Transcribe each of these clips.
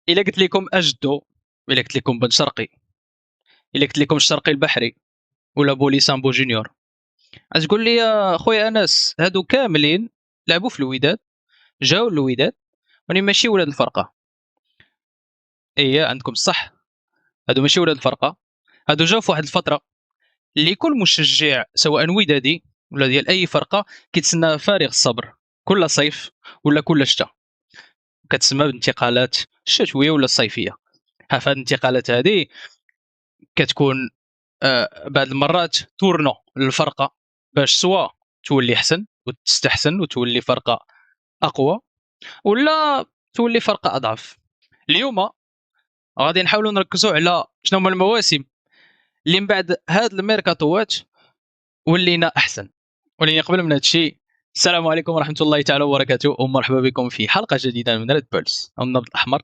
الا قلت لكم اجدو، الا قلت لكم بن شرقي، الا قلت لكم الشرقي البحري ولا بولي سامبو جونيور، تقول لي يا خويا انس هادو كاملين لعبوا في الوداد، جاوا الوداد، وني ماشي ولاد الفرقه. اي عندكم الصح، هادو ماشي ولاد الفرقه، هادو جاوا في واحد الفتره اللي كل مشجع سواء ودادي ولا ديال اي فرقه كيتسنى فارغ الصبر كل صيف ولا كل شتاء، كتسمى بانتقالات الشتويه ولا الصيفيه. ها فهاد الانتقالات هذه كتكون بعض المرات تورنو للفرقه باش سوا تولي احسن وتستحسن وتولي فرقه اقوى، ولا تولي فرقه اضعف. اليوم غادي نحاولوا نركزوا على شنو هما المواسم اللي من بعد هاد الميركاتوات ولينا احسن. ولكن قبل من هذا الشيء، السلام عليكم ورحمه الله تعالى وبركاته، ومرحبا بكم في حلقه جديده من ريد بولس او النبض الاحمر،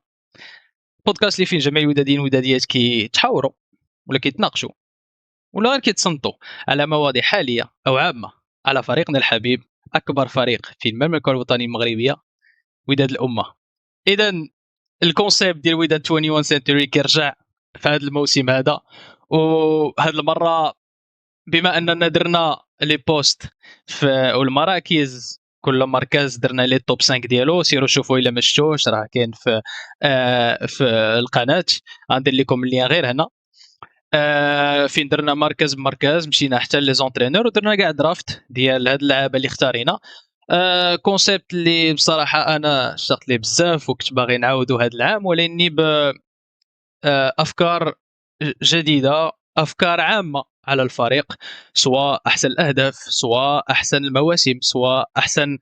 بودكاست اللي فيه جميع الوداديين والوداديات كيتحاوروا ولا كيتناقشوا ولا غير كيتصنتوا على مواضيع حاليه او عامه على فريقنا الحبيب، اكبر فريق في المملكه الوطنيه المغربيه، وداد الامه. اذا الكونسيبت ديال وداد 21 سنتوري كيرجع في هذا الموسم هذا، وهذه المره بما اننا درنا لي بوست في والمراكز، كل مركز درنا لي توب 5 ديالو، سيروا شوفوا الا ما شفتوش راه كاين في القناه، غندير لكم اللين غير هنا. فين درنا مركز بمركز، مشينا حتى لي زونترينور ودرنا كاع درافت ديال هاد اللعابه اللي اختارينا. كونسيبت اللي بصراحه انا اشتقت ليه بزاف وكنت باغي نعاودو هاد العام، ولاني افكار جديده، افكار عامه على الفريق، سواء احسن الاهداف، سواء احسن المواسم، سواء احسن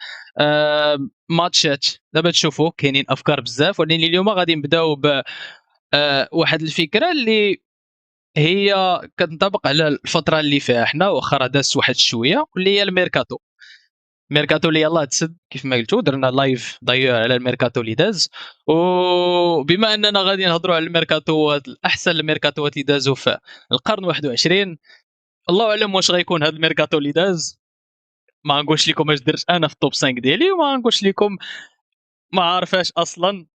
ماتشات. دابا تشوفوا كاينين افكار بزاف، ولكن اليوم غادي نبداو ب واحد الفكره اللي هي كتنطبق على الفتره اللي فيها حنا، واخا راه دازت واحد شويه، واللي هي الميركاتو. ميركاتو اللي يلاه تسد كيف ما قلتوا، درنا لايف ضيع على الميركاتو اللي داز. وبما اننا غادي نهضروا على الميركاتوات الاحسن، الميركاتوات اللي دازوا في القرن 21، الله اعلم واش غيكون هذا الميركاتو اللي داز. ما نقولش لكم اش درت انا في التوب 5 ديالي، وما نقولش لكم ما عارفاش اصلا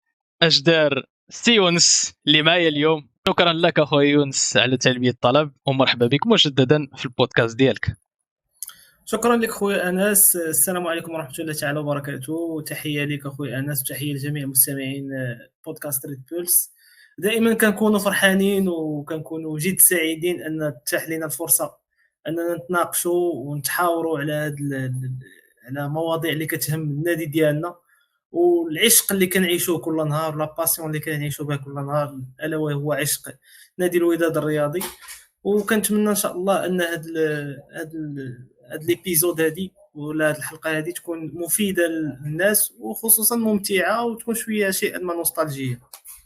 اش دار سي يونس اللي معايا اليوم. شكرا لك اخويا يونس على تلبيه الطلب، ومرحبا بك مجددا في البودكاست ديالك. شكرا لك خويا انس. السلام عليكم ورحمه الله تعالى وبركاته. تحيه لك اخويا انس وتحيه لجميع مستمعين بودكاست ريد بولس. دائما كنكونوا فرحانين وكنكونوا جد سعيدين ان تتاح لنا الفرصه اننا نتناقشوا ونتحاوروا على على مواضيع اللي كتهم النادي ديالنا والعشق اللي كنعيشوه كل نهار، لا باسيون اللي كنعيشوا بها كل نهار، الا وهو عشق نادي الوداد الرياضي. وكنتمنى ان شاء الله ان هاد ليبيزود هادي ولا هاد الحلقه هادي تكون مفيده للناس وخصوصا ممتعه وتكون شويه شيئا ما نوستالجيه.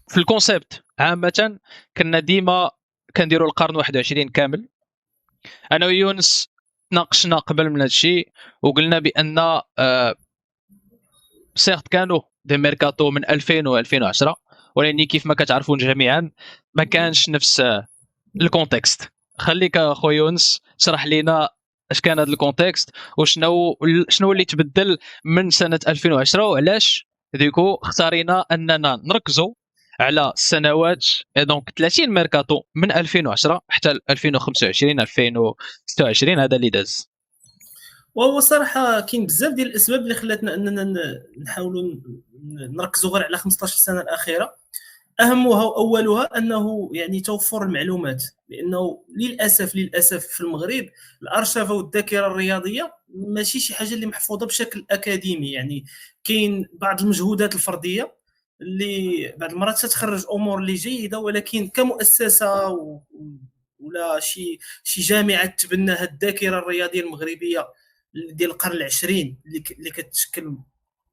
في الكونسيبت عامه كنا ديما كنديروا القرن 21 كامل. انا ويونس ناقشنا قبل من هذا الشيء وقلنا بان سيغت كانوا دي ميركاتو من 2000 و 2010، ولكن كيف ما كتعرفون جميعا ما كانش نفس الكونتكست. خليك اخويا يونس شرح لنا اش كان هذا الكونتكست، وشنو اللي تبدل من سنه 2010، وعلاش ديكو اختارينا اننا نركزوا على السنوات دونك 30 ميركاتو من 2010 حتى 2025 2026 هذا اللي داز. وهو صراحه كاين بزاف ديال الاسباب اللي خلاتنا اننا نحاولوا نركزوا غير على 15 سنه الاخيره. اهمها واولها انه يعني توفر المعلومات، لانه للاسف في المغرب الارشفه والذاكره الرياضيه ماشي شي حاجه اللي محفوظه بشكل اكاديمي. يعني كاين بعض المجهودات الفرديه اللي بعض المرات تتخرج امور اللي جيده، ولكن كمؤسسه ولا شي جامعه تبنى الذاكره الرياضيه المغربيه ديال القرن العشرين اللي كتشكل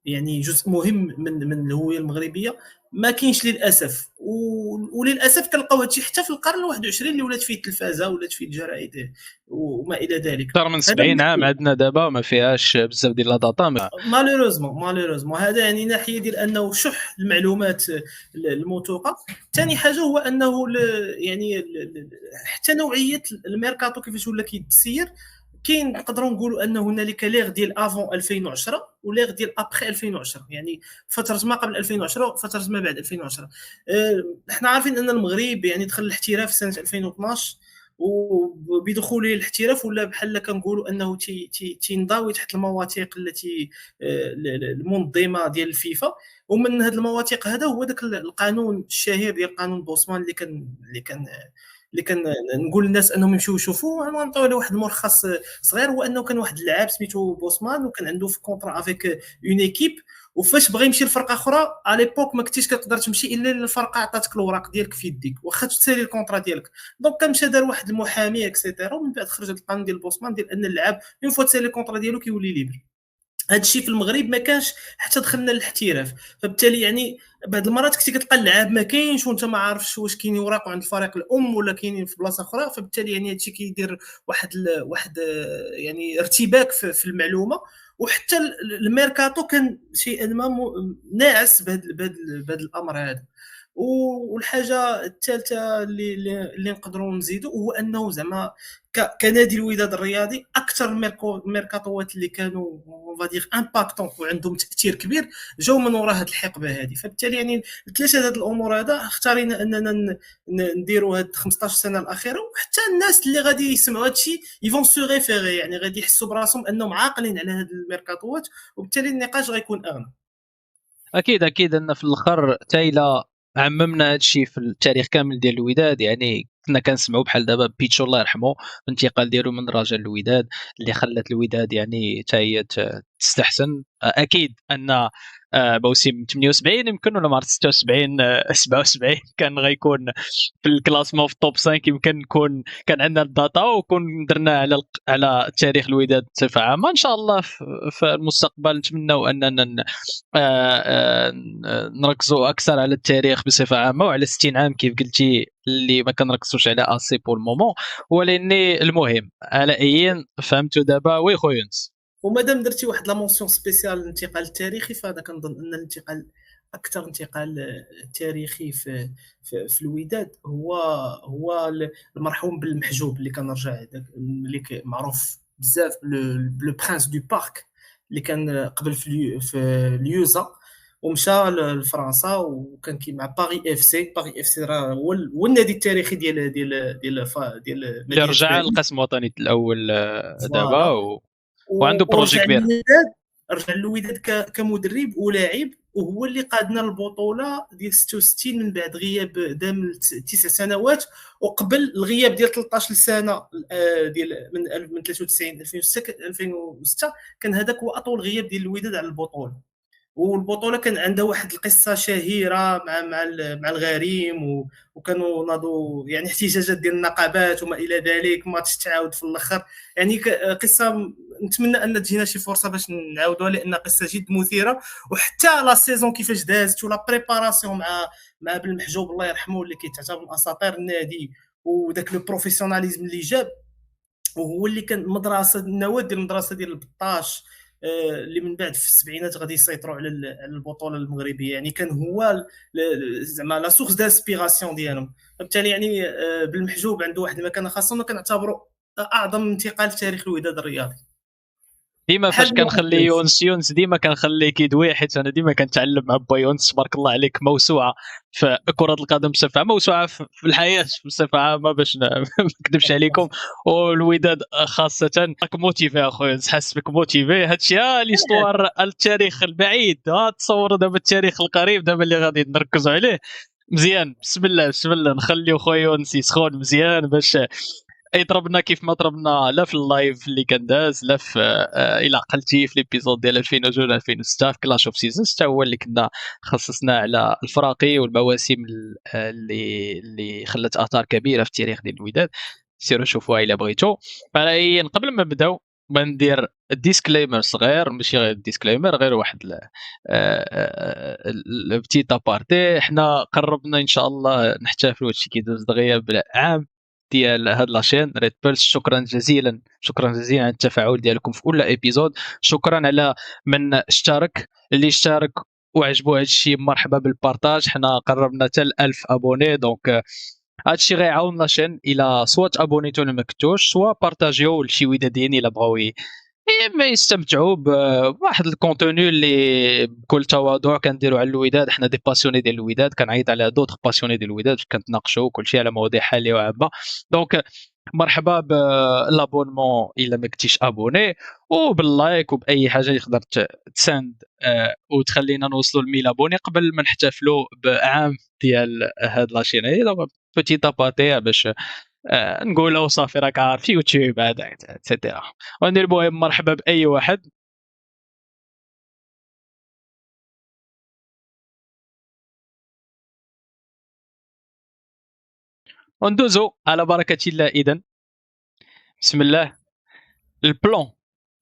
يعني جزء مهم من الهويه المغربيه، ما كاينش للاسف. وللاسف كنلقاو هادشي حتى في القرن 21 اللي ولات فيه التلفازه ولات فيه الجرائد وما الى ذلك. اكثر من 70 عام عندنا دابا ما فيهاش بزاف ديال لا داتا. مالوريزمون هذا يعني ناحيه ديال انه شح المعلومات الموثوقه. ثاني حاجه هو انه يعني حتى نوعيه الميركاتو كيفاش ولا كيتسير كاين نقدروا نقولوا ان هنالك ليغ ديال افون 2010 وليغ ديال ابخي 2010، يعني فتره ما قبل 2010 وفتره ما بعد 2010. احنا عارفين ان المغرب يعني دخل الاحتراف سنه 2012، وبدخوله الاحتراف ولا بحال كنقولوا انه تينضوي تحت المواثيق التي المنظمه ديال الفيفا. ومن هذه المواثيق هذا هو ذاك القانون الشهير ديال قانون بوسمان اللي كان نقول للناس انهم يمشيو يشوفوا. نعطيو له واحد الملخص صغير، هو انه كان واحد اللاعب سميتو بوسمان وكان عنده في كونطرا افيك اون ايكيب، وفاش بغى يمشي لفرقه اخرى على ليبوك ما كنتيش كتقدر تمشي الا الفرقه عطاتك الوراق ديالك في يديك واخا تسالي الكونطرا ديالك. دونك كان مشى دار واحد المحامي اكسيتيرا، ومن بعد خرج هذا القانون ديال بوسمان ديال ان اللاعب اون فوا تسالي الكونطرا ديالو كيولي ليبر. هذا الشيء في المغرب ما كانش حتى دخلنا للاحتراف. فبالتالي يعني بعض المرات كنتي كتلقى اللعاب ما كاينش وانت ما عارفش واش كاين اوراق عند الفريق الام ولا كاينين في بلاصه اخرى. فبالتالي يعني هذا الشيء كيدير واحد يعني ارتباك في المعلومه. وحتى الميركاتو كان شيئا ما ناعس بهذا الامر هذا. والحاجه الثالثه اللي نقدروا نزيدوا هو انه زعما كنادي الوداد الرياضي اكثر الميركاتوات اللي كانوا فادير امباكتون وعندهم تاثير كبير جاوا من وراء هذه الحقبه هذه. فبالتالي يعني ثلاثه هذه الامور هذا اختارينا اننا نديروا هاد 15 سنه الاخيره، وحتى الناس اللي غادي يسمعوا هذا الشيء يفون سو ريفيري، يعني غادي يحسوا براسهم انهم عاقلين على هذه الميركاتوات، وبالتالي النقاش غيكون اغنى. اكيد ان في الاخر تايلا عممنا هذا الشيء في التاريخ كامل ديال الوداد. يعني كنا كنسمعوا بحال دابا بيتشو الله يرحمه الانتقال ديالو من رجاء الوداد اللي خلت الوداد يعني حتى هي تستحسن. اكيد ان موسم 78 يمكن ولا مارس 76 77 كان غيكون في الكلاسمون في التوب 5. يمكن كان عندنا الداتا وكون درنا على تاريخ الوداد بصفه عامه. ان شاء الله في المستقبل نتمنوا اننا نركزوا اكثر على التاريخ بصفه عامه وعلى 60 عام كيف قلتي اللي ما كنركزوش على اسي بور المومون. ولكن المهم على اي فهمتوا دابا وي خويونس. ومادام درتي واحد لا مونسيون سبيسيال الانتقال التاريخي، فانا كنظن ان الانتقال اكثر انتقال تاريخي في الوداد هو المرحوم بالمحجوب اللي كنرجع هذاك اللي معروف بزاف لو برانس دو بارك اللي كان قبل في ليوزا ومشى لفرنسا وكان كي مع باغي اف سي. باغي اف سي راه هو النادي التاريخي اللي رجع القسم الوطني الاول دابا وعنده بروجي ورجع كبير. رجع للوداد كمدرب ولاعب، وهو اللي قادنا البطوله ديال 66 من بعد غياب دام 9 سنوات، وقبل الغياب ديال 13 سنه ديال من 93 2006 كان هذاك هو اطول غياب ديال الوداد على البطوله. والبطوله كان عندها واحد القصه شهيره مع الغريم، وكانوا ناضوا يعني احتجاجات ديال النقابات وما الى ذلك، ماتش تعاود في الاخر. يعني قصه نتمنى ان تجينا شي فرصه باش نعاودوها لان قصه جد مثيره. وحتى لا سيزون كيفاش دازت ولا بريباراسيون مع بالمحجوب الله يرحمه اللي كيتعتبر من اساطير النادي، وداك لو بروفيسيوناليزم اللي جاب، وهو اللي كان مدرسه النواه ديال المدرسه ديال البطاش اللي من بعد في السبعينات غادي يسيطروا على البطوله المغربيه. يعني كان هو زعما لا سورس دانسبيراسيون ديالهم. بالتالي يعني بالمحجوب عنده واحد المكانه خاصه وكنعتبروا اعظم انتقال في تاريخ الوداد الرياضي. ديما فاش كنخلي يونس ديما كنخليه كيدوي، حيت انا ديما كنتعلم مع با يونس تبارك الله عليك. موسوعه في كره القدم بصفه عامه، موسوعه في الحياه بصفه عامه باش ما نكذبش عليكم. والوداد خاصه راك موتيفي اخويا، حاس بك موتيفي. هادشي ليستوار التاريخ البعيد. تصور دابا التاريخ القريب دابا اللي غادي نركزوا عليه مزيان. بسم الله نخليو خويا يونس يسخن مزيان باش يضربنا كيف ما ضربنا لا في اللايف اللي كان داز لا في الى عقلتي في ليبيزود ديال 2002 2006 في كلاش اوف سيزونز، حتى هو اللي كنا خصصنا على الفراقي والمواسم اللي خلت اثار كبيره في التاريخ ديال الوداد. سيروا شوفوها الا بغيتو. فراهي قبل ما نبداو بندير ديسكليمر صغير، ماشي غير ديسكليمر، غير واحد البتيت ابارتي. حنا قربنا ان شاء الله نحتفلوا هادشي كيدوز دغيا بالعام ديال هاد لاشين ريد بيرس. شكرا جزيلا على التفاعل ديالكم في كل ايبيزود. شكرا على من اشترك، اللي اشترك وعجبو هاد الشيء مرحبا بالبارطاج. حنا قربنا حتى 1000 ابوني، دونك هادشي غيعاون لاشين الا سوا تابونيتو ولا ما كنتوش، سوا بارطاجيو لشي ودادين الا بغاو ما يستمتعوا بواحد الكونتوني اللي بكل تواضع كنديروا على الوداد. حنا دي باسيوني ديال الوداد، كنعيط على دوطخ باسيوني ديال الوداد، كنتناقشوا كلشي على مواضيع حاليه وعامه. دونك مرحبا بالابونمون الا ما كنتيش ابوني، وباللايك وباي حاجه اللي تقدر تساند وتخلينا نوصلوا ل 1000 ابوني قبل ما نحتفلوا بعام ديال هاد لاشين هادي. دونك بوتي تاباتي باش نقولوا صافي راك عارف يوتيوب هذا اتسيتيرا. وندير المهم مرحبا باي واحد. وندوزو على بركه الله. اذا بسم الله. البلان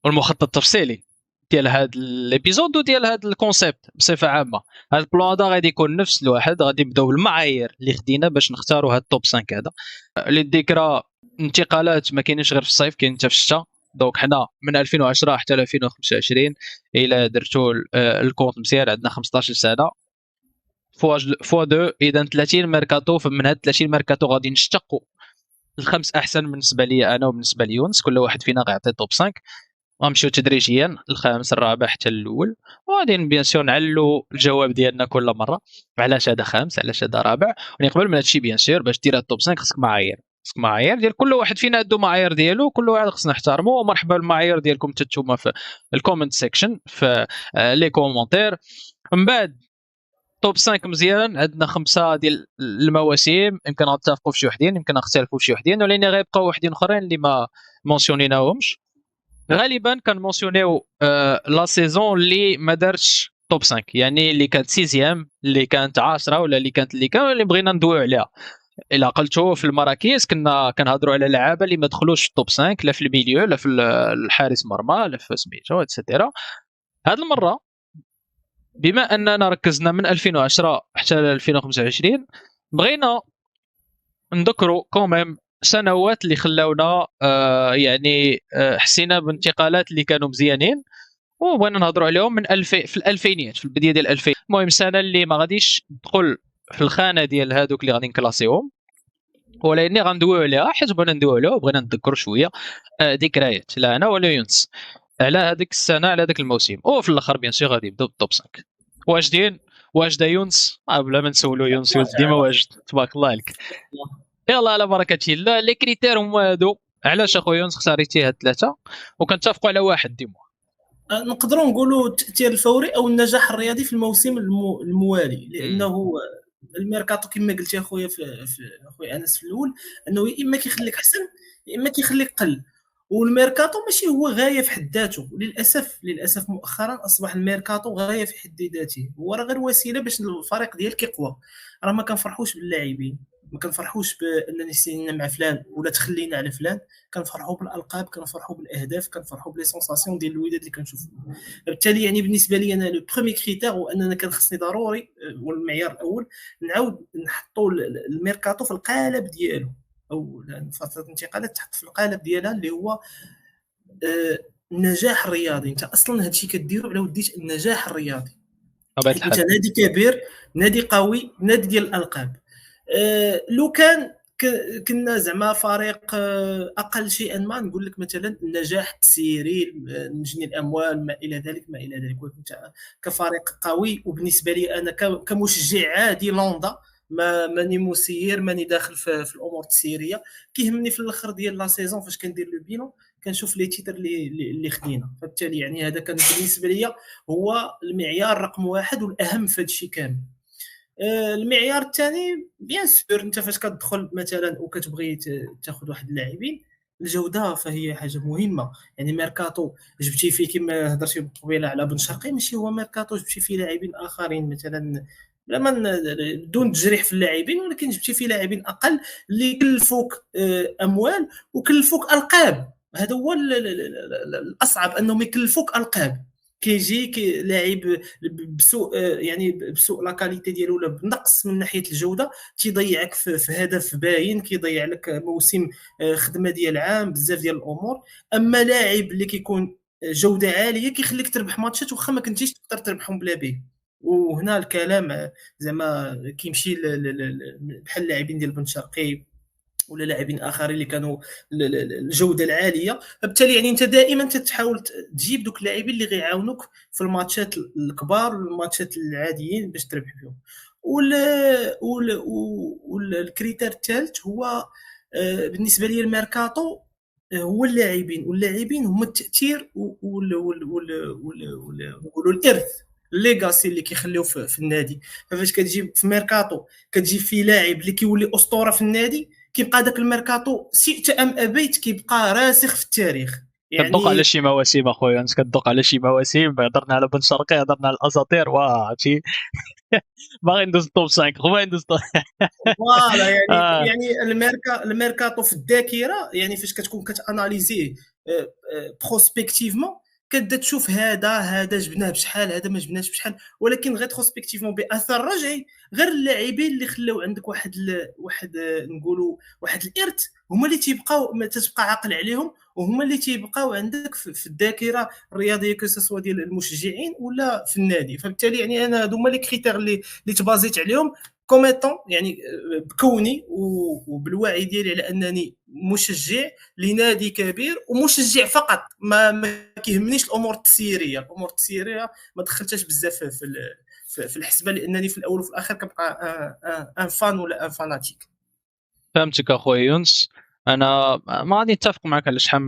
والمخطط التفصيلي ديال هذا الابيزود وديال هذا الكونسيبت بصفه عامه. هذا البلان هذا غادي يكون نفس الواحد، غادي نبداو بالمعايير اللي خدينا باش نختاروا هذا التوب 5 هذا. للذكرى انتقالات ما كاينينش غير في الصيف، كاين حتى في الشتاء. دونك حنا من 2010 حتى 2025 الى درتو الكونت مزيان عندنا 15 سنه فوا دو. اذا 30 ميركاتو، فمن هاد 30 ميركاتو غادي نشتقوا الخمس احسن بالنسبه لي انا وبالنسبه ليونس. كل واحد فينا غيعطي توب 5، غنمشيو تدريجيا الخامس الرابع حتى الاول، وغادي بيان سور نعلو الجواب ديالنا كل مره علاش هذا خامس علاش هذا رابع. ونقبل من هادشي بيان سور باش دير التوب 5 خصك معايير، خصك معايير ديال كل واحد فينا عنده معايير ديالو، كل واحد خصنا نحترمو. ومرحبا بالمعايير ديالكم حتى نتوما في الكومنت سيكشن في لي كومونتير. من بعد توب 5 مزيان، عندنا 5 ديال المواسم، يمكن نتفقوا في شي وحدين يمكن نختلفوا في شي وحدين، ولكن غيبقاو وحدين اخرين اللي ما مونسيونيناهمش. غالبا كنمونسيونيو لا سيزون اللي ما دارش توب 5، يعني اللي كانت سيزيام، اللي كانت 10 ولا اللي كانت اللي بغينا ندويو عليها. الا قلتو في المراكز كنا كنهضروا على لعابه اللي ما دخلوش في التوب 5، لا في الميليو لا في الحارس مرمى لا في سميتو اتسيتيرا. هاد المره بما اننا ركزنا من 2010 حتى 2025 بغينا نذكروا كوميم سنوات اللي خلاونا يعني حسينا بانتقالات اللي كانوا مزيانين، وبغينا نهضروا عليهم من في الالفينيات، في البدايه ديال 2000. المهم سنه اللي ما غاديش تدخل في الخانه ديال هذوك اللي غادي نكلاسيهم، ولكن غندويو عليها حيت بغينا ندويو عليها وبغينا نذكروا شويه ذكريات لا انا ولا يونس على هذيك السنه على هذاك الموسم. وفي الاخر بيان سور غادي يبداو بالتوب 5. واجدين؟ واجد يونس؟ بلا ما نسولوا يونس ديما واجد تبارك الله عليك. يلا على بركه الله. لي كريتير هما هادو. علاش اخويا يونس اختاريتي هاد ثلاثه وكنتفقوا على واحد ديما؟ نقدروا نقولوا التاثير الفوري او النجاح الرياضي في الموسم الموالي، لانه الميركاتو كما قلت يا خويا في اخويا انس في الاول، انه يا اما كيخليك احسن يا اما كيخليك قل. والميركاتو ماشي هو غايه في حد ذاته، للاسف مؤخرا اصبح الميركاتو غايه في حد ذاته، هو راه غير وسيله باش الفريق ديالك يقوى. راه ما كنفرحوش باللاعبين، ما كنفرحوش باننا سينا مع فلان ولا تخلينا على فلان، كنفرحوا بالالقاب، كنفرحوا بالاهداف، كنفرحوا بلي سونساسيون ديال الوداد اللي كنشوفوا. بالتالي يعني بالنسبه لي انا لو بروميي كريتير هو اننا كان خصني ضروري، والمعيار الاول نعاود نحطوا الميركاتو في القالب ديالو، او فتره الانتقالات تحط في القالب ديالها اللي هو النجاح الرياضي. انت اصلا هادشي كديرو على وديت النجاح الرياضي. انت نادي كبير، نادي قوي، نادي ديال الالقاب. لو كان كنا زعما فريق اقل شيئا ما نقول لك مثلا النجاح التسييري، نجني الاموال ما الى ذلك ما الى ذلك. وانت كفريق قوي، وبالنسبه لي انا كمشجع عادي لوندا، ماني مسير، ماني داخل في الامور التسييريه، كيهمني في الاخر ديال لا سيزون فاش كندير لو بيلون كنشوف لي تيتر اللي خدينا. فبالتالي يعني هذا كان بالنسبه لي هو المعيار رقم واحد والاهم في هذا الشيء كامل. المعيار الثاني بيان سور انت فاش كتدخل مثلا وكتبغي تاخذ واحد اللاعبين، الجوده فهي حاجه مهمه. يعني ميركاتو جبتي فيه كما هضرتي بالطويله على بن شرقي، ماشي هو ميركاتو جبتي فيه لاعبين اخرين مثلا بلا ما بدون تجريح في اللاعبين، ولكن جبتي فيه لاعبين اقل اللي كلفوك اموال وكلفوك القاب. هذا هو الاصعب، انهم يكلفوك القاب. كيجي لاعب بسوء، يعني بسوء لا كاليتي ديالو ولا بنقص من ناحيه الجوده، تيضيعك في هدف باين، كيضيع لك موسم خدمه ديال عام، بزاف ديال الامور. اما لاعب اللي كيكون جوده عاليه كيخليك تربح ماتشات واخا ما كنتيش تقدر تربحهم بلا به. وهنا الكلام زعما كيمشي بحال اللاعبين ديال بن شرقي ولا لاعبين اخرين اللي كانوا الجوده العاليه. فبالتالي يعني انت دائما تحاول تجيب دوك اللاعبين اللي غيعاونوك في الماتشات الكبار والماتشات العاديين باش تربح بهم. والكريتير الثالث هو بالنسبه لي الميركاتو، هو اللاعبين، واللاعبين هما التاثير والارث، الليغاسي اللي كيخليو في النادي. فاش كتجيب في ميركاتو كتجيب فيه لاعب اللي كيولي اسطوره في النادي، كيبقى داك الميركاتو شئت ام ابيت كيبقى راسخ في التاريخ كتدوق على يعني. شي مواسم اخويا، انت كتدوق على شي مواسم. هضرنا على بن شرقي، هضرنا على الاساطير، واه عرفتي. باغي ندوز التوب 5، باغي ندوز فوالا يعني آه. يعني الميركاتو في الذاكره، يعني فاش كتكون كتاناليزيه بروسبكتيفمون، كتبدا تشوف هذا جبناه بشحال، هذا ما جبناش بشحال، ولكن ريتروسبكتيفمون باثر رجعي غير اللاعبين اللي خلاو عندك واحد نقولوا واحد الارث، هما اللي تيبقاو تتبقى عاقل عليهم، وهما اللي تيبقاو عندك في الذاكره الرياضيه كسوا ديال المشجعين ولا في النادي. فبالتالي يعني انا هذوما لي كريتير اللي تبازيت عليهم كوميتون، يعني بكوني وبالوعي ديالي على انني مشجع لنادي كبير ومشجع فقط، ما كيهمنيش الامور التسييريه. الامور التسييريه ما دخلتهاش بزاف في الحسبه، لانني في الاول وفي الاخر كنبقى ان فان ولا ان فاناتيك. فهمتك اخويا يونس. انا ما غادي نتفق معك على شحال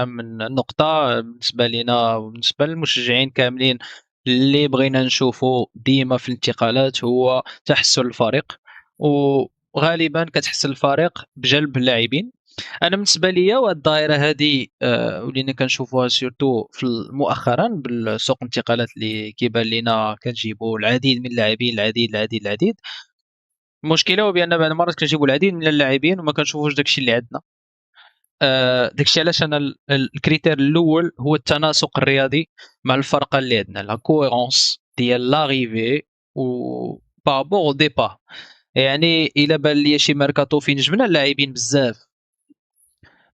من نقطه. بالنسبه لينا وبالنسبه للمشجعين كاملين، اللي بغينا نشوفه ديما في الانتقالات هو تحسن الفريق، وغالبا كتحسن الفريق بجلب اللاعبين. انا بالنسبه ليا وهاد الظاهره هذه ولينا كنشوفوها سورتو في مؤخرا بالسوق الانتقالات اللي كيبان لينا كتجيبوا العديد من اللاعبين، العديد. المشكله هو بان بعض المرات كنجيبوا العديد من اللاعبين وما كنشوفوش داكشي اللي عندنا. داكشي علاش انا الكريتير الاول هو التناسق الرياضي مع الفرقه اللي عندنا، لا كويرونس ديال لاريفي و بارابور او ديبار. يعني الا بان لي شي ميركاتو فين جبنا اللاعبين بزاف،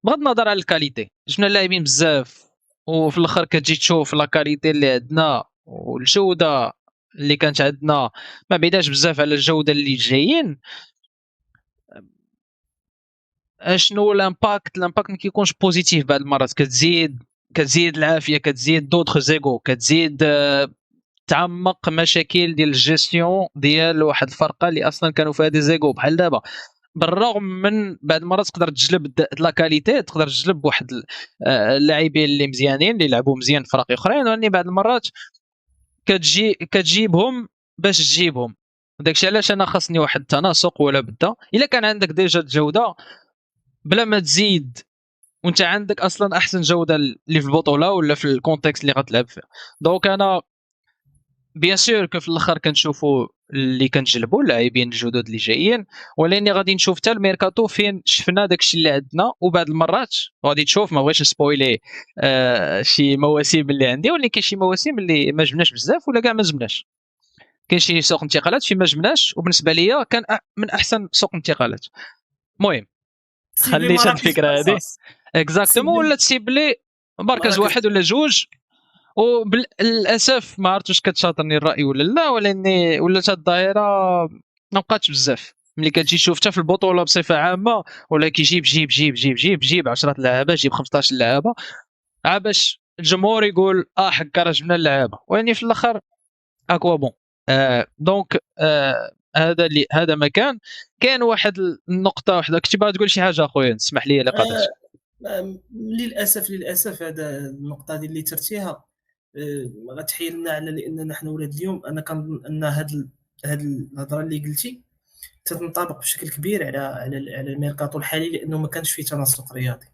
بغض النظر على الكاليتي، جبنا اللاعبين بزاف، وفي الاخر كتجي تشوف لا كاليتي اللي عندنا والجوده اللي كانت عندنا ما بعيداش بزاف على الجوده اللي جايين. شنو الامباكت ما كيكونش بوزيتيف بعض المرات. كتزيد العافيه، كتزيد دوطخ زيغو، كتزيد تعمق مشاكل ديال الجيستيون ديال واحد الفرقه اللي اصلا كانوا فيها دي زيغو. بحال دابا بالرغم من بعض المرات تقدر تجلب لا كاليتي، تقدر تجلب واحد اللاعبين اللي مزيانين اللي لعبوا مزيان في فرق اخرين، ولكن بعض المرات كتجيبهم باش تجيبهم. داكشي علاش انا خاصني واحد التناسق ولا بدا. الا كان عندك ديجا الجوده بلا ما تزيد، وانت عندك اصلا احسن جوده اللي في البطوله ولا في الكونتكست اللي غتلعب فيه. دونك انا بيان سور في الاخر كنشوفوا اللي كنجلبوا اللاعبين الجدد اللي جايين، ولاني غادي نشوف حتى الميركاتو فين شفنا داكشي اللي عندنا. وبعض المرات غادي تشوف، ما بغيتش نسبويلي شي مواسم اللي عندي، ولكن كاين شي مواسم اللي ما جبناش بزاف ولا كاع ما جبناش. كاين شي سوق انتقالات فين ما جبناش، وبالنسبه ليا كان من احسن سوق انتقالات. المهم سيبلي خليت هاد مراكش الفكره هذه الاساس. اكزاكتومون، سيبلي ولا تسيب لي مركز مراكز. واحد ولا جوج. وبالاسف ما عرفتش واش كتشاطرني الراي ولا لا، ولاني ولات هاد الظاهره ما بقاتش بزاف. ملي كتجي تشوف حتى في البطوله بصفه عامه، ولا كيجيب جيب 10 لعابه، جيب 15 لعابه، عا باش الجمهور يقول حكا راه جبنا اللعابه، ويعني في الاخر اكوا بون. دونك هذا ما كان واحد النقطه واحده. كنتي باغي تقول شي حاجه اخويا، اسمح لي الا قاطعتك. للاسف هذا النقطه دي اللي ترتيها غتحيلنا على، لان نحن ولاد اليوم. انا كنظن ان هاد الهضره اللي قلتي تنطبق بشكل كبير على الميركاتو الحالي، لانه ما كانش فيه تناسق رياضي.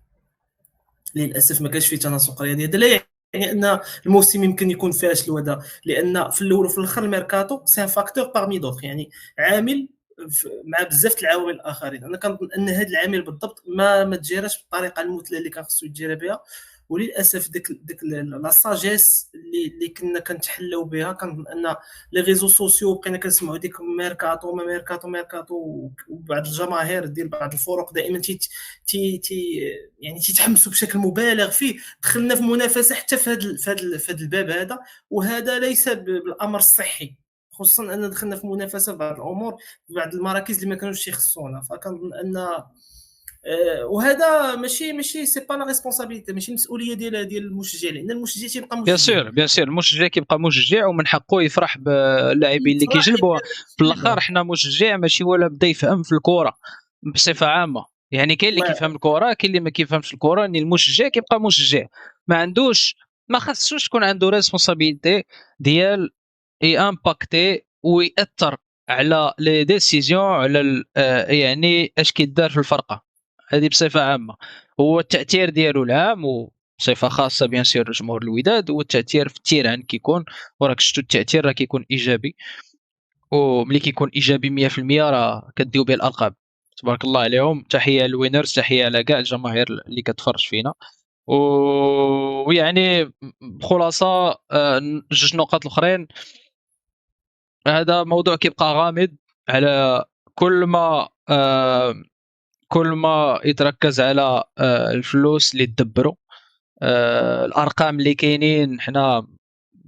للاسف ما كانش فيه تناسق رياضي. هذا لا يعني ان الموسم يمكن يكون فاشل، وهذا لان في الاول وفي الاخر الميركاتو سي ان فاكتور بارمي دوطخ، يعني عامل مع بزاف العوامل الاخرين. انا كنظن ان هذا العامل بالضبط ما تجيرش بالطريقه المثلى اللي كان خصو يتجرى بها، وللاسف ديك لا ساجيس اللي كنا كنتحلوا بها، كان ان لي ريزو سوسيو بقينا كنسمعوا ديك ميركاتو ما ميركاتو ميركاتو، وبعض الجماهير ديال بعض الفرق دائما تي يعني تيتحمسوا بشكل مبالغ فيه. دخلنا في منافسه حتى في هذا الباب هذا، وهذا ليس بالامر الصحي، خصوصا ان دخلنا في منافسه في بعض الامور في بعض المراكز اللي ما كانوش يخصونا. فكنظن ان وهذا ماشي سي با لا ريسبونسابيلتي، ماشي مسؤوليه ديال المشجع، لان المشجع تيبقى بيان مشجع. سور بيان سور المشجع كيبقى مشجع ومن حقه يفرح باللاعبين اللي يفرح كيجلبوا. يدير في اللعيبة. الاخر حنا مشجع ماشي ولا بدا يفهم في الكره بصفه عامه. يعني كاين اللي ما كيفهم الكره، كاين اللي ما كيفهمش الكره. ان المشجع كيبقى مشجع، ما عندوش، ما خاصوش تكون عنده ريسبونسابيلتي ديال اي امباكتي ويأثر على لي ديسيزيون، على يعني اش كيدار في الفرقه هذه بصفه عامه. هو التاثير ديالو العام، وبصفه خاصه بيان سور جمهور الوداد، والتاثير في التيران كيكون، وراك شفتوا التاثير راه كيكون ايجابي. وملي كيكون ايجابي 100% راه كديو به الالقاب. تبارك الله عليهم. تحيه للوينرز، تحيه على كاع الجماهير اللي كتفرج فينا. ويعني بخلاصه جوج نقاط الاخرين. هذا موضوع كيبقى غامض على كل ما كل ما يتركز على الفلوس اللي تدبروا، الارقام اللي كاينين. حنا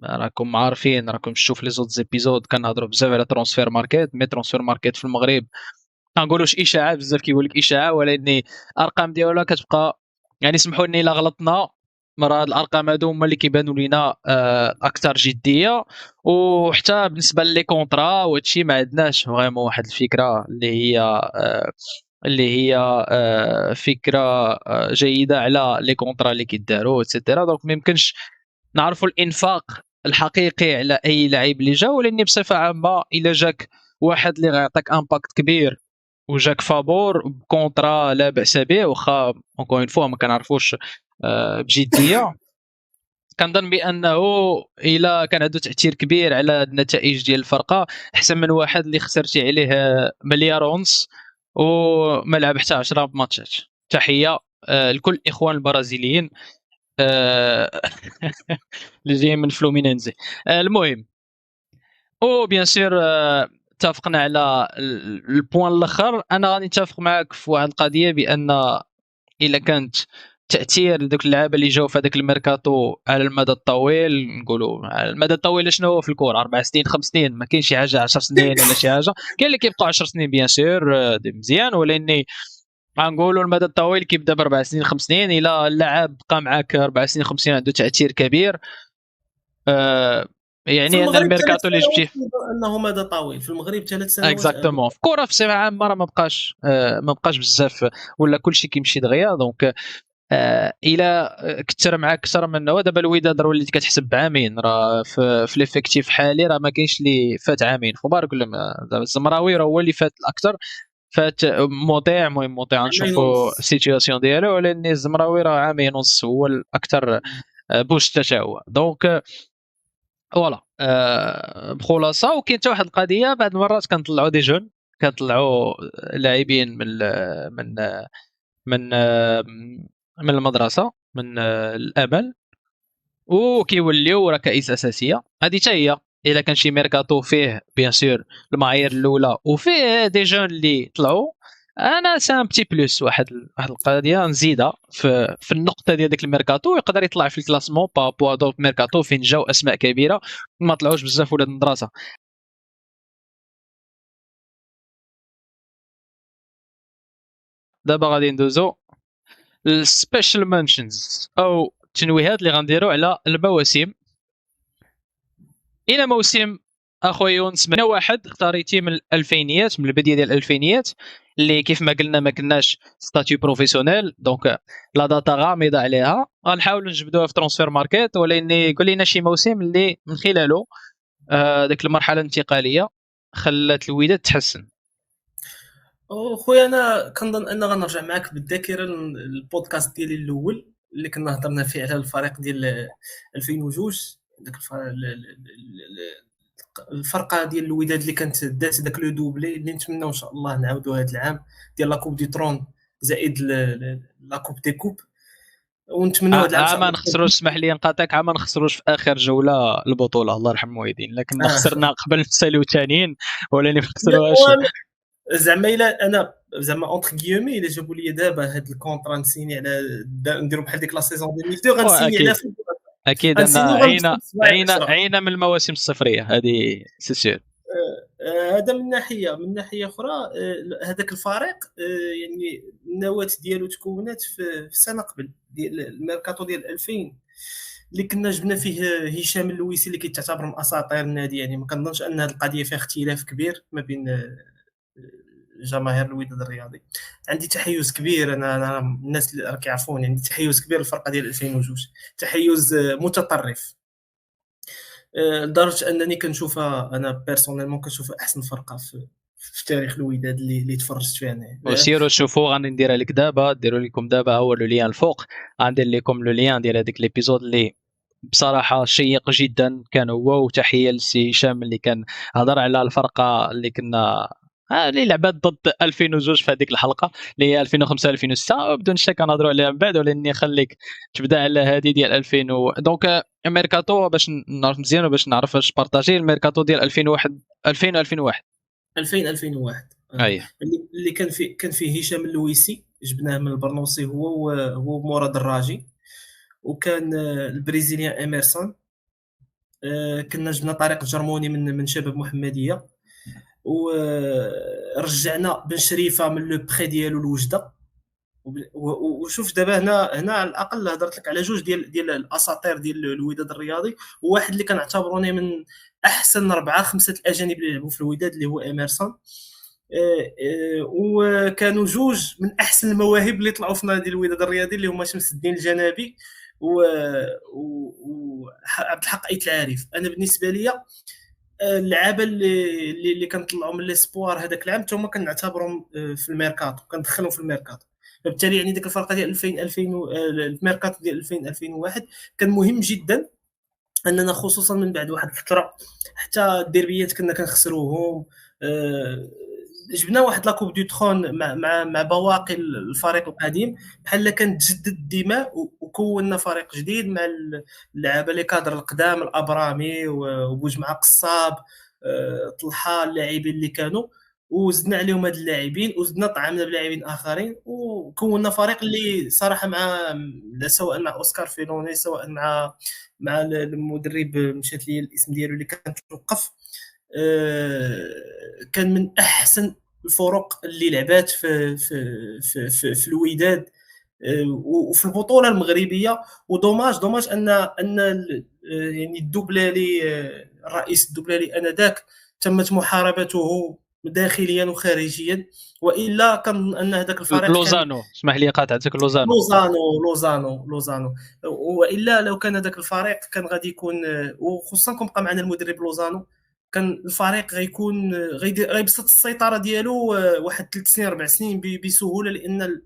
راكم عارفين، راكم شفتوا في لي زوت زيبيزود كنهضروا بزاف على ترانسفير ماركت. مي ترانسفير ماركت في المغرب ما نقولوش اشاعه، بزاف كيقول لك اشاعه، ولكن الارقام ديالها كتبقى، يعني سمحوا لي الا غلطنا، مرة هاد الارقام هادو هما اللي كيبانوا لينا اكثر جديه. وحتى بالنسبه لي كونطرا وهادشي ما عندناش فريمون واحد الفكره اللي هي فكره جيده على لي كونطرا اللي كيداروا ايتترا. دونك ما يمكنش نعرفوا الانفاق الحقيقي على اي لاعب اللي جا. ولاني بصفه عامه الا جاك واحد اللي غيعطيك امباكت كبير وجاك فابور بكونطرا لا باس به، واخا اونكور اون فوا ما كنعرفوش بجديه، كنظن بانه الا كان عنده تاثير كبير على النتائج ديال الفرقه، احسن من واحد اللي خسرتي عليه مليار ونص وما لعب حتى 10 ماتشات. تحيه لكل الاخوان البرازيليين اللي جايين من فلومينينزي. المهم، او بيان سور اتفقنا على البوان الاخر. انا غادي نتفق معك في واحد القضيه، بان الا كانت تاثير دوك اللعابه اللي جاوا في هذاك الميركاتو على المدى الطويل، نقولوا على المدى الطويل شنو هو في الكوره 4 سنين 5 سنين، ما كاينش شي حاجه 10 سنين ولا شي حاجه. كاين اللي كيبقى 10 سنين بيان سور دي مزيان، ولكن غنقولوا المدى الطويل كيبدا ب4 سنين 5 سنين. الا اللاعب بقى معاك 4 سنين 5 سنين عنده تاثير كبير، في يعني ان المغرب ثلاث الميركاتو اللي سنوات جبتيه انه مدى طويل، في المغرب 3 سنوات اكزاكتومون. في الكره في صفه عامه راه ما بقاش بزاف، ولا كلشي كيمشي دغيا. دونك الى كثر معاك اكثر من هو. دابا الوداد راه وليت كتحسب بعامين، راه في ليفيكتيف حالي راه ما كاينش اللي فات عامين في مبارك ولا دابا الزمراوي راه هو اللي فات الاكثر. فات موطيع، المهم موطيع عامين نشوفوا ونص. السيتوياسيون ديالو، ولكن الزمراوي راه عامين ونص هو الاكثر بوش حتى هو. دونك فوالا بخلاصه. وكاين حتى واحد القضيه، بعض المرات كنطلعوا دي جون، كنطلعوا لاعبين من من من المدرسه، من الامل، وكيوليو ركائز اساسيه. هذه حتى هي الا كان شي ميركاتو فيه بيان سور المعايير الاولى وفيه دي جون اللي طلعوا، انا سام بتي بلوس. واحد القضيه نزيدها في النقطه ديال داك الميركاتو، يقدر يطلع في الكلاسمون بوا دوك ميركاتو فين جاو اسماء كبيره ما طلعوش بزاف ولاد المدرسه. دابا غادي ندوزو السبيشال منشنز او التنويهات اللي غنديروا على المواسم. الى موسم اخويا يونس، من واحد اختاريتي من الالفينيات، من البدايه ديال الالفينيات، اللي كيف ما قلنا ما كناش ستاتيو بروفيسيونيل، دونك لا داتا غامضه عليها. غنحاولوا نجبدوها في ترانسفير ماركت، ولكن قول لنا شي موسم اللي من خلاله ديك المرحله الانتقاليه خلات الوداد تحسن. خويا انا كنظن ان غنرجع معاك بالذاكره البودكاست ديالي الاول اللي كنا هضرنا فيه على الفريق ديال 2002. داك الفرقه ديال الوداد اللي كانت دات داك لو دوبلي اللي نتمنوا ان شاء الله نعاودوا هذا العام، ديال لا كوب دي ترون زائد لا كوب دي كوب. ونتمنوا هذا العام ان شاء ما الله نخسروش، اسمح لي نقاطعك، ما نخسروش في اخر جوله البطوله الله يرحم الوالدين، لكن اه خسرنا قبل نساليو ثانيين ولا ما لا نخسروهاش. زعما الا انا زعما اونتر كيومي الا جابوا لي دابا هاد الكونطرا نسيني على نديروا بحال ديك لا سيزون 2002 غنسيني على واكيد فوق، اكيد ان غنسيني وغنبسط سوايع 10. عينا من المواسم الصفريه هذه سي سير. هذا من ناحيه، من ناحيه اخرى هذاك الفريق يعني النواه ديالو تكونات في سنه قبل ديال الميركاتو ديال 2000 اللي كنا جبنا فيه هشام اللويسي اللي كيتعتبر من اساطير النادي. يعني ما كنظنش ان هذه القضيه فيها اختلاف كبير ما بين جماهير الوداد الرياضي. عندي تحيز كبير، انا الناس اللي راك يعرفوني عندي تحيز كبير للفرقه ديال 2002، تحيز متطرف لدرجه انني كنشوفها انا بيرسونيلمون كنشوفها احسن فرقه في تاريخ الوداد اللي تفرجت فيها انا. وسيروا شوفوا، غادي نديرها لك دابا، ديروا لكم دابا هو لو ليان الفوق، غندير لكم لو ليان ديال هذيك ليبيزود اللي بصراحه شيق جدا كان هو. وتحيه لسي هشام اللي كان هضر على الفرقه اللي كنا اللي لعبات ضد 2002 في هذيك الحلقه اللي هي 2005 2006، وبدون شك غنهضروا عليها من بعد، ولاني نخليك تبدا على هذه ديال 2000 دونك ميركاتو باش نعرف مزيان وباش نعرف اش بارطاجي الميركاتو ديال 2001 2001. 2001 اي اللي كان فيه هشام اللويسي جبناه من البرنوسي هو مراد الراجي، وكان البرازيليان ايمرسون، كنا جبنا طريق الجرموني من شباب محمديه، ورجعنا بن شريفه من لو بري ديالو الوجده. وشوف دابا هنا على الاقل هضرت لك على جوج ديال الاساطير ديال الوداد الرياضي، وواحد اللي كنعتبروني من احسن 4 5 الاجانب اللي لعبوا في الوداد اللي هو ايمرسون. وكانوا جوج من احسن المواهب اللي طلعوا في نادي الوداد الرياضي اللي هما شمس الدين الجنابي وعبد الحق ايت العارف. انا بالنسبه لي اللعابه اللي كنطلعوا من ليسبوار هذاك العام حتى هما كنعتبرهم في الميركاتو، كندخلهم في الميركاتو. فبالتالي يعني ديك الفرقه ديال 2000 الميركاتو ديال 2001 كان مهم جدا اننا خصوصا من بعد واحد الفتره حتى الديربيات كنا كنخسروهم. جبنا واحد لاكوب دو ترون مع بواقي الفريق القديم بحال كانت تجدد الدماء، وكونا فريق جديد مع اللعابه لي كادر القدام الابرامي وبوجمعه قصاب طلحه اللاعبين اللي كانوا، وزدنا عليهم هاد اللاعبين وزدنا طعمنا بلاعبين اخرين وكونا فريق اللي صراحه مع سواء مع اوسكار فيلوني سواء مع المدرب مشات لي الاسم ديالو اللي كان توقف، كان من احسن الفرق اللي لعبات في الوداد وفي البطوله المغربيه. ودوماج ان يعني الدوبلالي الرئيس الدوبلالي انذاك تمت محاربته داخليا وخارجيا، والا كان ان هذاك الفريق لوزانو، اسمح لي قاطعتك، لوزانو والا لو كان هذاك الفريق كان غادي يكون، وخصوصا كون بقى معنا المدرب لوزانو، كان الفريق غيكون غيبسط السيطره ديالو واحد 3 سنين 4 سنين بسهوله، لان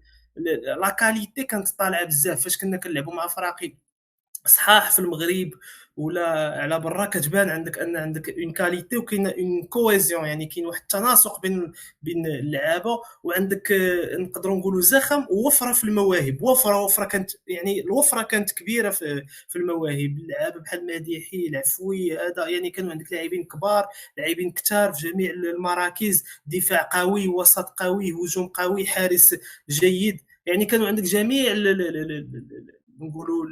لا كاليتي كانت طالعه بزاف فاش كنا كنلعبوا مع فراقي صحاح في المغرب ولا على برا. كتبان عندك اون كاليتي وكاين اون كويزيون، يعني كاين واحد التناسق بين اللعابه، وعندك نقدروا نقولوا زخم ووفره في المواهب. وفره كانت يعني الوفره كانت كبيره في المواهب. اللعابه بحال مديحي العفوي هذا يعني كانوا عندك لاعبين كبار لاعبين كثار في جميع المراكز، دفاع قوي وسط قوي هجوم قوي حارس جيد. يعني كانوا عندك جميع نقولوا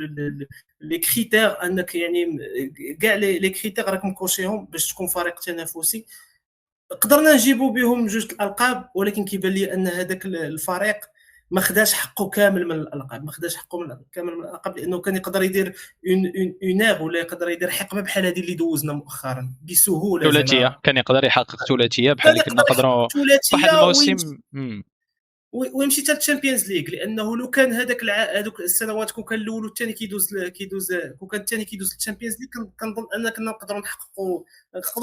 لي كريتير انك يعني كاع لي كريتير راك مكوشيهم باش تكون فريق تنافسي. قدرنا نجيبوا بهم جوج الالقاب، ولكن كيبان لي ان هذاك الفريق ما خداش حقه كامل من الالقاب، كامل من الالقاب، لانه كان يقدر يدير اون اير ولا يقدر يدير حقبه بحال هذه اللي دوزنا مؤخرا بسهوله. ثلاثيه، كان يقدر يحقق ثلاثيه بحال كان اللي كنا يقدر يحقق نقدروا واحد ثلاثيه الموسم. ويمشي حتى الشامبيونز ليغ، لانه لو كان هذوك السنوات كون كان الاول والثاني كون كان الثاني كيدوز للشامبيونز ليغ، كنظن ان كنا نقدروا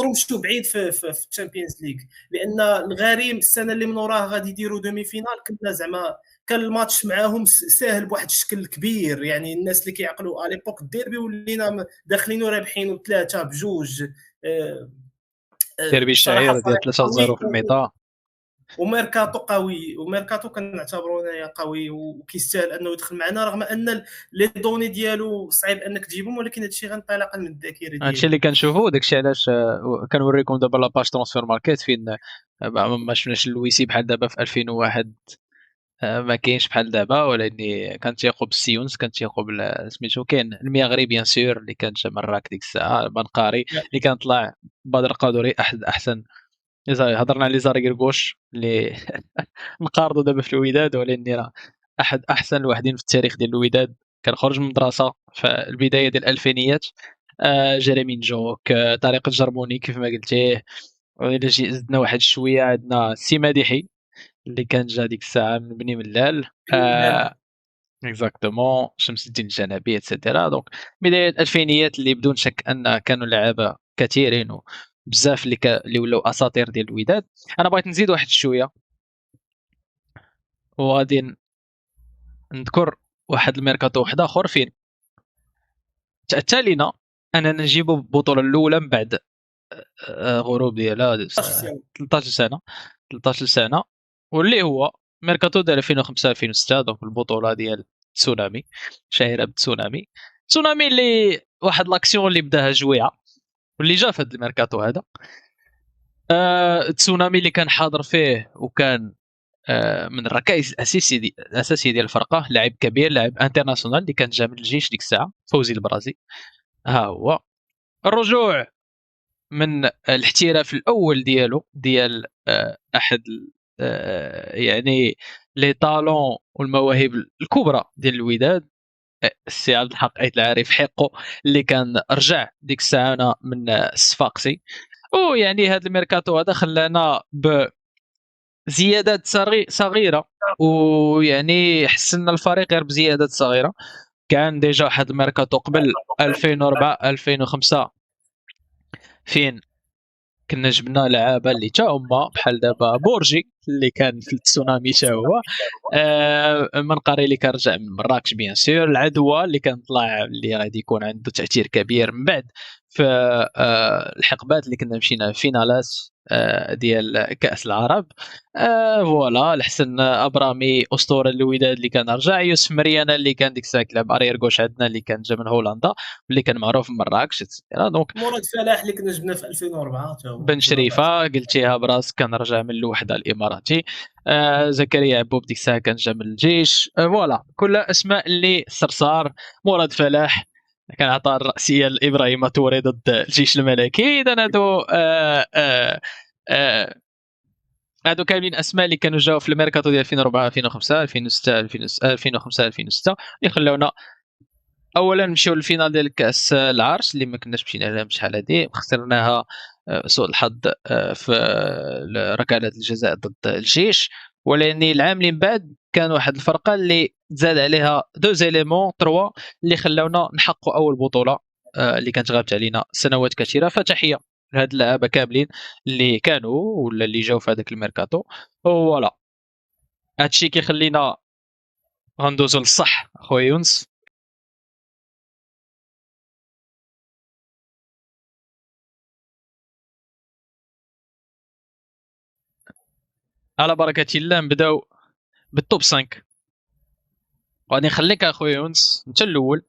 نمشيو بعيد في الشامبيونز ليغ، لان الغريم السنه اللي من وراها غادي يديروا دومي فينال. كنا زعما كان الماتش معاهم ساهل بواحد الشكل كبير، يعني الناس اللي كيعقلوا على ليبوك الديربي ولينا داخلين ورابحين 3-2 ديربي الشهير ديال 3-0 في الميطا. وميركاتو قوي، وميركاتو كنعتبروا انايا قوي وكيستاهل انه يدخل معنا، رغم ان لي دوني ديالو صعيب انك تجيبهم، ولكن هادشي غنطلقا من الذاكره هادشي ديالي. اللي كنشوفو، داكشي علاش كنوريكم دابا لاباج ترونسفير ماركت فين ما شفناش اللويسي بحال دابا في 2001. ما كاينش بحال دابا، ولكن كنتيقوا بالسيونس، كنتيقوا سميتو كاين المغري بيان سور اللي كان جا مراك ديك الساعه، بنقاري اللي كان طلع، بدر قادوري احسن. هضرنا على لي زاريغوش اللي نقارضوا دابا في الوداد، ولكن راه احد احسن الواحدين في التاريخ ديال الوداد. كان خرج من المدرسه في البدايه ديال الالفينيات. جيريمي نجوك، طريق الجرموني كيف ما قلتيه. وإلا زدنا واحد شويه عندنا سي مديحي اللي كان جا ديك الساعه من بني ملال. اكزاكتومون شمس الدين الجنابي اتسيتيرا. دونك بدايه الالفينيات اللي بدون شك ان كانوا لعابه كثيرين وبزاف اللي ولاو اساطير ديال الوداد. انا بغيت نزيد واحد شويه، وغادي نذكر واحد الميركاتو واحد اخر فين تأتى لينا اننا نجيبوا البطوله الاولى من بعد غروب ديالها 13 سنه. 13 سنه، واللي هو ميركاتو ديال 2005 2006. دونك البطوله ديال تسونامي، شهيره بالتسونامي. تسونامي اللي واحد لاكسيون اللي بداها جويعه واللي جا في هذا الميركاتو هذا. تسونامي اللي كان حاضر فيه وكان من الركائز الاساسيه ديال الفرقه، لاعب كبير، لاعب انترناسيونال اللي كان جا من الجيش ديك الساعه، فوزي البرازي. ها هو الرجوع من الاحتراف الاول ديالو، ديال احد يعني لي طالون والمواهب الكبرى ديال الوداد، السي عبد الحق ايت العارف حقه، اللي كان رجع ديك الساعه من الصفاقسي. ويعني هذا الميركاتو هذا خلانا بزيادات صغيره، ويعني حسنا الفريق غير بزيادات صغيره. كان ديجا واحد الميركاتو قبل 2004 2005 فين كنا جبنا لعابه اللي تا هما بحال دابا بورجي اللي كان في التسونامي تا هو، منقري اللي كان رجع من مراكش بيان سور، العدوى اللي كان طلع اللي غادي يكون عنده تاثير كبير من بعد في الحقبات اللي كنا مشينا فينالات ديال كاس العرب. فوالا الحسن ابرامي اسطوره الوداد اللي كان رجع، يوسف مريانا اللي كان ديك الساعه كلاب ارير غوش عندنا اللي كان جا من هولندا واللي كان معروف في مراكش. دونك مراد فلاح اللي كنا جبنا في 2004 حتى هو بن شريفه قلتيها براس كان رجع من الوحده الاماراتي. زكريا عبوب ديك الساعه كان جا من الجيش. فوالا كلها اسماء اللي صرصار. مراد فلاح كان عطى الراسيه لابراهيم توري ضد الجيش الملكي. اذا هادو كاملين اسماء اللي كانوا جاوا في الميركاتو ديال 2004 2005 2006 2005 2006 اللي خلاونا اولا نمشيو للفينال ديال كاس العرش اللي ما كناش مشينا لها شحال هادي، خسرناها سوء الحظ في ركلات الجزاء ضد الجيش. ولكن العام اللي من بعد كان واحد الفرقه اللي تزاد عليها دو زيليمون 3 اللي خلاونا نحققوا اول بطوله اللي كانت غابت علينا سنوات كثيره. فتحيه لهاد اللعابه كاملين اللي كانوا ولا اللي جاوا في هذاك الميركاتو. فوالا هادشي كيخلينا غندوزو للصح اخويا يونس. على بركه الله نبداو بالتوب 5. غادي نخليك اخويا يونس انت الاول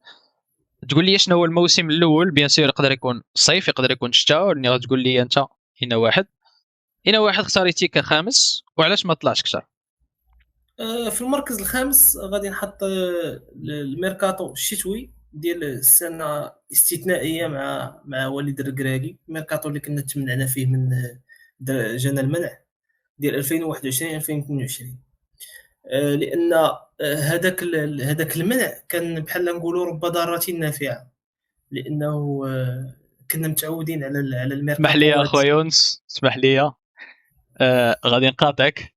تقول لي شنو هو الموسم الاول. بيان سور يقدر يكون صيف يقدر يكون شتاء، ولكن غتقول لي انت هنا واحد اختاريتي كخامس وعلاش ما طلعش كثر. في المركز الخامس غادي نحط الميركاتو الشتوي ديال السنه استثنائيه مع وليد الركراكي. الميركاتو اللي كنا تمنعنا فيه من جانا المنع ديال 2021 2022. لان هذاك المنع كان بحال نقولوا رب ضاره نافعه، لانه كنا متعودين على الميركاتو. اسمح لي يا اخويا يونس، اسمح لي غادي نقاطعك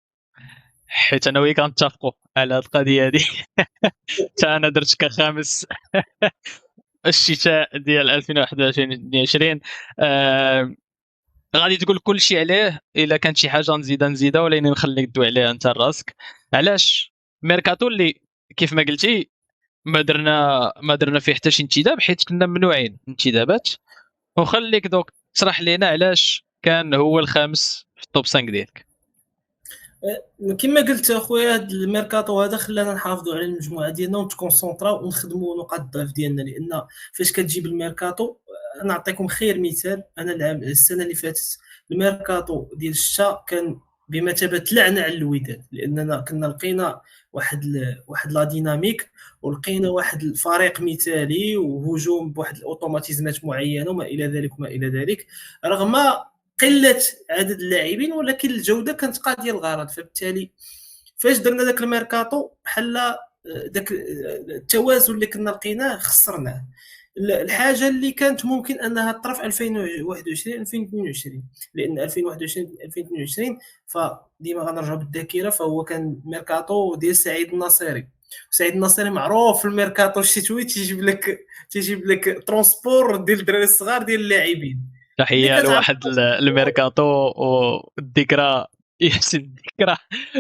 حيت انا وياك كنتفقوا على هذه القضيه هذه. حتى انا درت كخامس الشتاء ديال 2021 2022. غادي تقول كل شيء عليه، الا كانت شي حاجه نزيدها ولكن نخليك تدوي عليها انت راسك. علاش ميركاتو اللي كيف ما قلتي ما درنا فيه حتى شي انتداب حيت كنا ممنوعين انتدابات. وخليك دوك تشرح لينا علاش كان هو الخامس في التوب 5 ديالك. كما قلت اخويا، هذا الميركاتو هذا خلانا نحافظوا على المجموعه ديالنا ونتكونسونطراو ونخدموا نقاط الضعف ديالنا. لان فاش كتجيب الميركاتو، نعطيكم خير مثال. انا السنه اللي فاتت الميركاتو ديال الشتاء كان بمثابه لعنه على الوداد، لاننا كنا لقينا واحد لا ديناميك، ولقينا واحد الفريق مثالي وهجوم بواحد الاوتوماتيزمات معينه وما الى ذلك وما الى ذلك، رغم قله عدد اللاعبين، ولكن الجوده كانت قاضيه الغرض. فبالتالي فاش درنا داك الميركاتو بحال داك التوازن اللي كنا لقيناه خسرناه. الحاجه اللي كانت ممكن انها تطرا في 2021 2022، لان 2021 2022 فديما غنرجعوا بالذاكره، فهو كان ميركاتو ديال سعيد الناصري. سعيد الناصري معروف في الميركاتو الشتوي تيجيب لك ترونسبور ديال الدراري الصغار ديال اللاعبين اللي تحيه كتعرف. لواحد الميركاتو والذكرى ياسين الذكرى.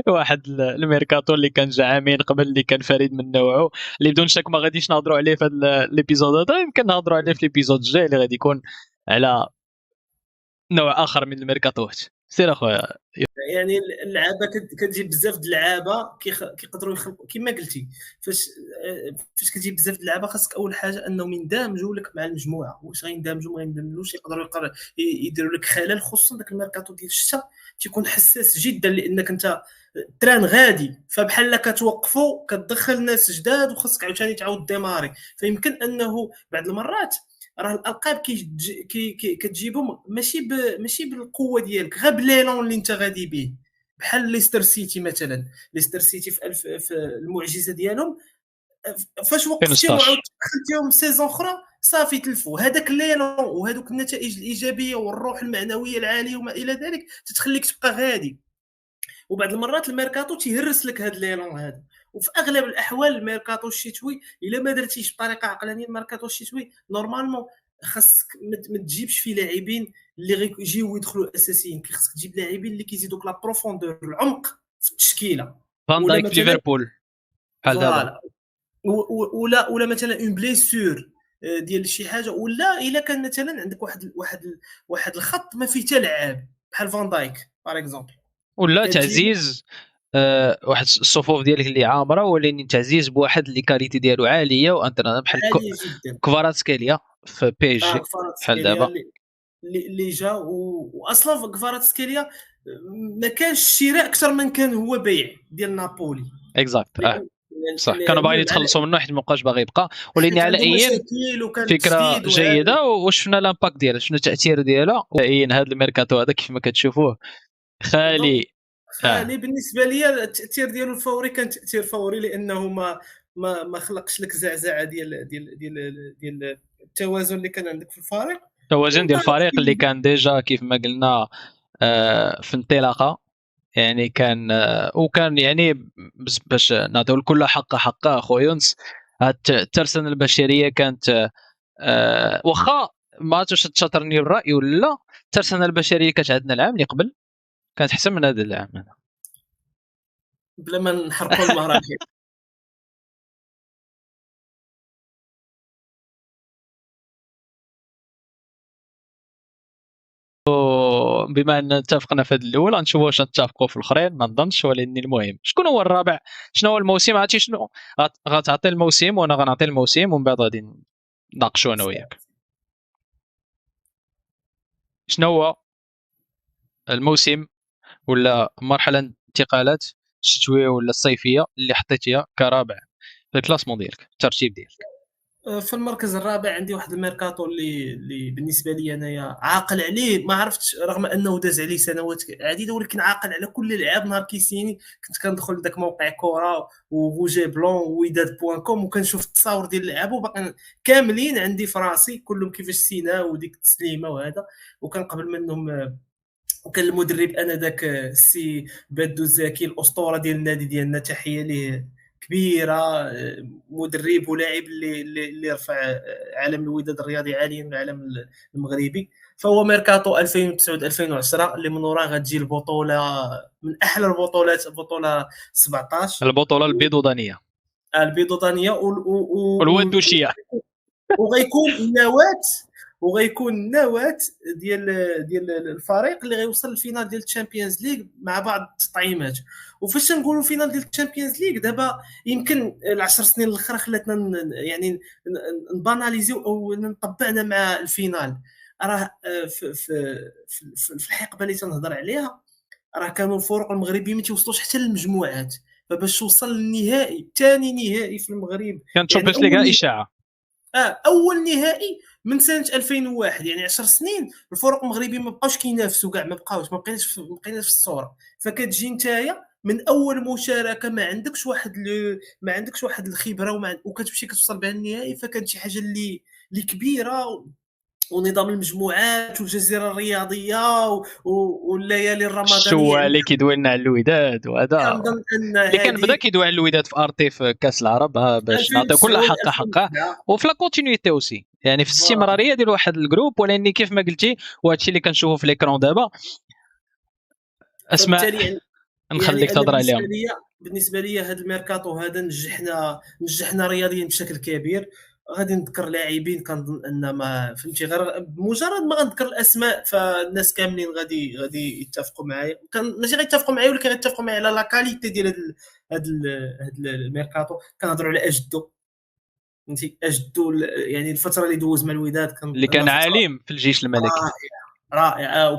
واحد الميركاتو اللي كان جا عامين قبل، اللي كان فريد من نوعه، اللي بدون شك ما غاديش نهضروا عليه في هذا الابيزود هذا، يمكن نهضروا عليه في الابيزود الجاي اللي غادي يكون على نوع اخر من الميركاتوات. سير اخويا. يعني اللعابه كتجيب بزاف د اللعابه كيقدروا يخلقوا كما قلتي. فاش كتجيب بزاف د اللعابه خاصك اول حاجه انهم يندمجوا لك مع المجموعه. واش غيندمجوا ما غيندمجوش يقدروا يديروا لك خلل، خصوصا داك الميركاتو ديال الشتاء تيكون حساس جدا، لانك انت التران غادي، فبحال كتوقفوا كتدخل ناس جداد وخصك عاوتاني تعاود ديماري. فيمكن انه بعض المرات راه الالقاب كتجيبهم ماشي بالقوه ديالك، غير بليلون اللي انت غادي به. بحال ليستر سيتي مثلا. ليستر سيتي في المعجزه ديالهم، فاش وقفتيهم وعاود 2016 دخلتيهم سيزون اخرى صافي تلفوا. هذاك الليلون وهذوك النتائج الايجابيه والروح المعنويه العاليه وما الى ذلك تتخليك تبقى غادي. وبعض المرات الميركاتو تيهرس لك هذا ليلون هذا. وفي اغلب الاحوال الميركاتو الشتوي الا ما درتيش بطريقه عقلانيه، الميركاتو الشتوي نورمالمون خاصك ما تجيبش فيه لاعبين اللي غيجيو يدخلوا اساسيين. خاصك تجيب لاعبين اللي كيزيدوك لا بروفوندور، العمق في التشكيله. فان ولا دايك في مثلا ليفربول بحال دابا. فوالا، ولا مثلا اون بليسور ديال شي حاجه، ولا الا كان مثلا عندك واحد الخط ما فيه حتى لعاب بحال فان دايك باغ اكزومبل. ولا كتجيب تعزيز واحد الصفوف ديالك اللي عامره، ولكن تعزيز بواحد اللي كاريتي ديالو عاليه، وانت بحال عاليه جدا. كفاراتسكيليا في بي اس جي بحال كفاراتسخيليا دابا. اللي جا واصلا كفاراتسخيليا ما كانش شراء اكثر من كان هو بيع ديال نابولي. اكزاكت صح، كانوا باغيين المهم يتخلصوا منه حيت ما بقاش باغي يبقى، ولكن حيت على عنده اي مشاكل وكان فكره جديد وهذا. جيده، وشفنا لامباكت ديالها، شفنا التاثير ديالها. اي هذا الميركاتو هذا كيف ما كتشوفوه دونك خالي. خالي بالنسبه لي التاثير ديالو الفوري كان تاثير فوري، لانه ما خلقش لك زعزعه ديال التوازن اللي كان عندك في الفريق. التوازن ديال الفريق اللي كان ديجا كيف ما قلنا في انطلاقه. يعني كان وكان يعني باش نعطيو لكل حقه اخو يونس، الترسانه البشريه كانت واخا ما تشاطرني الراي ولا لا، الترسانه البشريه كانت عندنا العام اللي قبل كانت احسن من هذا العام هذا. بلا ما نحرقوا المراحل. بما ان اتفقنا في هذا الاول غنشوفوا واش نتفقوا في الاخرين، ما نظنش. ولكن المهم شكون هو الرابع، شنو هو الموسم، عرفتي شنو غتعطي الموسم وانا غنعطي الموسم، ومن بعد غادي نناقشوا انا وياك. شنو هو الموسم ولا مرحله الانتقالات الشتويه ولا الصيفيه اللي حطيتيها كرابع في الكلاسمون ديالك، الترتيب ديالك؟ في المركز الرابع عندي واحد الميركاتو اللي بالنسبه لي انايا عاقل عليه. ما عرفتش رغم انه داز عليه سنوات عديده، ولكن عاقل على كل لعاب. نهار كيسيني كنت كندخل لذاك موقع كره وروجي بلون ووداد بوان كوم وكنشوف التصاور ديال اللعاب، وباقي كاملين عندي في راسي كلهم كيفاش سينا وديك التسليمه وهذا. وكان قبل منهم وكان المدرب انذاك السي بدو الزكي، الاسطوره ديال النادي ديالنا، تحيه ليه كبيره. مدرب ولاعب اللي رفع علم الوداد الرياضي عاليا العالم المغربي. فهو ميركاتو 2009 2010 اللي من وراه غتجي البطوله من احلى البطولات، البطوله 17 البطوله البيضودانيه البيضودانيه والودوشيه. وغيكون نواه وغيكون نواه ديال الفريق اللي غيوصل للفينال ديال الشامبيونز ليغ مع بعض التطعيمات. وفاش نقولوا فينال ديال الشامبيونز ليغ دابا يمكن العشر سنين الاخر خلاتنا يعني نباناليزيو او نطبعنا مع الفينال. راه في الحقبه اللي تنهضر عليها راه كانوا الفرق المغربيه ما توصلوش حتى للمجموعات، فباش توصل للنهائي ثاني نهائي في المغرب كانت يعني تشامبيونز ليغ اشاعه. اول نهائي من سنه 2001 يعني 10 سنين الفرق المغربيه ما بقاوش كينافسوا كاع، ما بقيناش في الصوره. فكتجي نتايا من اول مشاركه ما عندكش واحد الخبره وكتمشي كتوصل بها النهائي، فكانت شي حاجه اللي كبيره. ونظام المجموعات والجزيره الرياضيه والليالي الرمضانيه الشوا يعني اللي كيدوي لنا على الوداد وهذا كنظن ان اللي كان بدا هذه كيدوي على الوداد في ارتي في كاس العرب باش نعطيو كل 2009 حقه حقه، 2009 وفي لا كونتينيتي اوسي يعني في الاستمراريه ديال واحد الجروب. ولاني كيف ما قلتي وهادشي اللي كنشوفه في ليكرون دابا اسماء فبالتالي يعني نخليك انا تهضر عليهم. بالنسبه لي هذا الميركاتو هذا نجحنا رياضيا بشكل كبير. غادي نذكر لاعبين كنظن ان ما فهمتي غير بمجرد ما غنذكر الاسماء فالناس كاملين غادي يتفقوا معايا، ماشي غيتفقوا معايا ولكن غيتفقوا معايا على لا كاليتي ديال هذا الميركاتو. كنهضروا على اجدو، فهمتي اجدو يعني الفتره اللي دوز مع الوداد اللي كان عالم في الجيش الملكي رائع.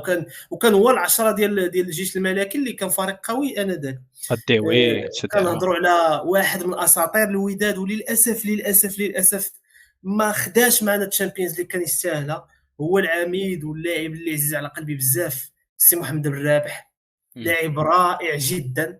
وكان هو العشره ديال الجيش الملكي اللي كان فريق قوي انذاك. الديوي كنهضروا على واحد من اساطير الوداد، وللاسف ما خداش معنا الشامبيونز اللي كان يستاهلها. هو العميد واللاعب اللي عزيز على قلبي بزاف السي محمد بن رابح، لاعب رائع جدا.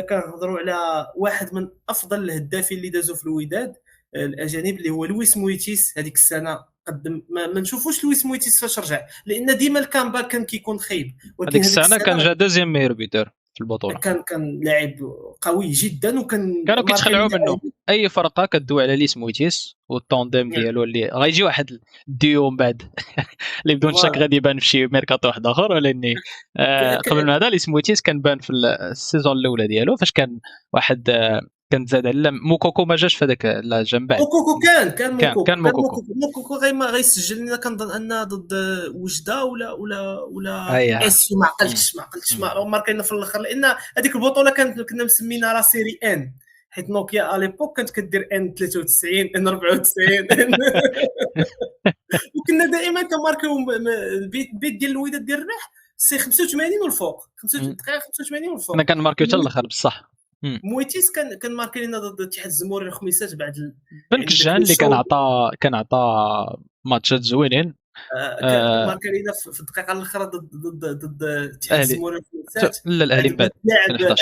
كنهضروا على واحد من افضل الهدافين اللي دازوا في الوداد الاجانب اللي هو لويس مويتيس. هذيك السنه قدم ما نشوفوش لويس مويتيس فاش رجع لان ديما الكامباك كان كيكون خايب، ولكن هذيك السنه كان جا دوزيام ميور بيتر في البطوله. كان لاعب قوي جدا كانوا كيتخلعوا منه. اي فرقه كدوي على ليس مويتيس والطونديم ديالو اللي غيجي واحد الديو من بعد اللي بدون شك غادي يبان في شي ميركاتو واحد اخر. ولاني قبل من هذا ليس مويتيس كان بان في السيزون الاولى ديالو فاش كان واحد كان زاد على موكوكو ما جاش في هذاك لا جنب بعد. موكوكو كان موكوكو غير ما غيسجل لنا كنظن ان ضد وجده ولا اس ما عقلتش ما ماركينا في الاخر لان هذيك البطوله كنا مسمينها لا سيري ان، حيت نوكيا اليبوك كانت كدير ان 93 ان 94 وكنا دائما كنماركيو البيت ديال الوداد ديال الربح سي 85 والفوق 85 والفوق. انا كنماركيو حتى الاخر بصح. مويتيس كان ماركي لنا ضد اتحاد الزموري الخميسات بعد بن كجان اللي كان عطى ماتشات زوينين. ماركي لنا في الدقيقه الاخيره ضد اتحاد الزموري الخميسات. لا الاهلي من بعد لاعب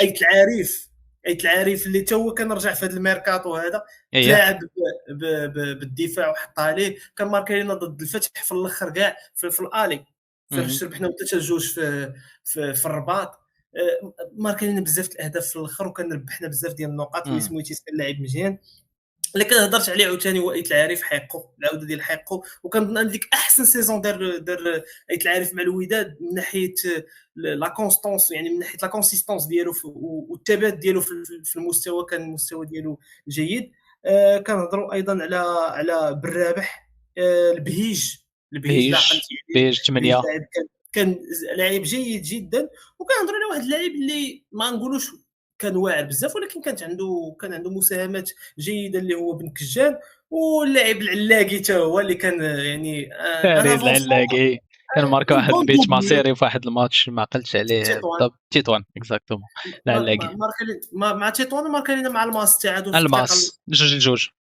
ايت العارف اللي تا هو كان رجع في هذا الميركاتو هذا لاعب بالدفاع وحط عليه. كان ماركي لنا ضد الفتح في الاخر كاع في الالي فاش ربحنا 3-2 في الرباط. ماركا لنا بزاف الاهداف في الاخر وكان ربحنا بزاف ديال النقاط. ويسمويتيس كان لاعب مزيان اللي هضرت عليه عاوتاني هو ايت العارف حيقو العوده ديال حيقو. وكنظن ان ديك احسن سيزون دار ايت العارف مع الوداد من ناحيه لا كونستانس يعني من ناحيه لا كونسيستانس ديالو والثبات ديالو في المستوى. كان المستوى ديالو جيد. كنهضروا ايضا على بالرابح البهيج 8 كان لاعب جيد جدا. وكنهضروا على واحد اللاعب اللي ما نقولوش كان واعر بزاف ولكن كان عنده مساهمات جيده اللي هو بن كجان. واللاعب العلاقي حتى هو اللي كان يعني انا العلاقي كان ماركا واحد البيت مع سيري في واحد الماتش ما عقلتش عليه بالضبط. تيطوان اكزاكتومون العلاقي مع تيطوان ماركا لنا مع الماس تعادل الماس 2-2.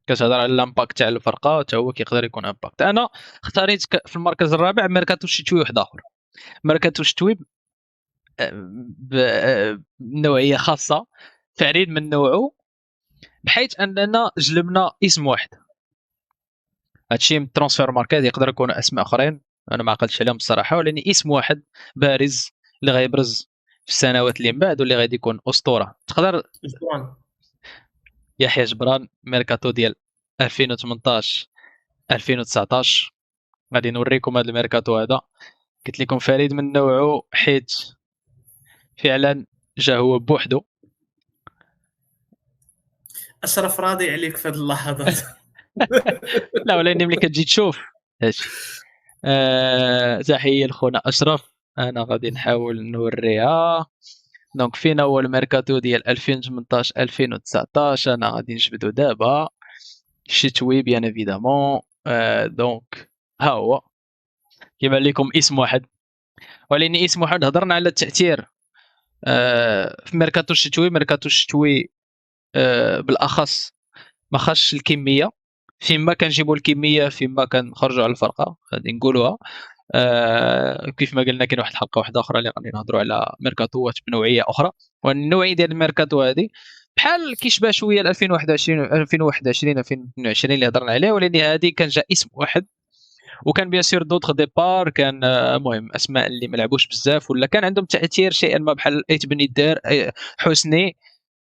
كتهضر على الامباكت تاع الفرقه حتى هو كيقدر يكون امباكت. انا اختاريت في المركز الرابع ميركاتو شتوي واحد اخر. ميركاتو شتوي بنوعيه خاصه فريد من نوعه بحيث اننا جلبنا اسم واحد. هادشي من الترانسفير ماركت يقدر يكون اسماء اخرين انا ما عقلتش عليهم الصراحه ولكن اسم واحد بارز اللي غيبرز في السنوات اللي من بعد واللي غادي يكون اسطوره. تقدر يحيى جبران ميركاتو ديال 2018 2019 غادي نوريكم هذا الميركاتو هذا. قلت لكم فريد من نوعه حيت فعلا جا هو بوحدو. اشرف راضي عليك في هذه اللحظات لا ولكن ملي كتجي تشوف هادشي. تحيه لخونا اشرف. انا غادي نحاول نوريها. دونك فين هو الميركاتو ديال 2018 2019؟ انا غادي نجبدو دابا الشتوي بيان ايفيدامون. دونك ها هو كيبان لكم اسم واحد، ولكن اسم واحد. هضرنا على التأثير في ميركاتو الشتوي. ميركاتو الشتوي بالاخص ما خاصش الكميه، فيما كنجيبوا الكميه فيما كنخرجوا على الفرقه غادي نقولوها. كيف ما قلنا كاين واحد الحلقه واحده اخرى اللي غادي نهضروا على ميركاتوات بنوعيه اخرى، والنوعيه ديال الميركاتو هذه بحال كيشبه شويه 2021 2022 اللي هضرنا عليه، ولكن هذه كان جا اسم واحد، وكان بيان سور دوطخ ديبار. كان المهم اسماء اللي ما لعبوش بزاف ولا كان عندهم تاثير شيئا ما، بحال ايت بن دار حسني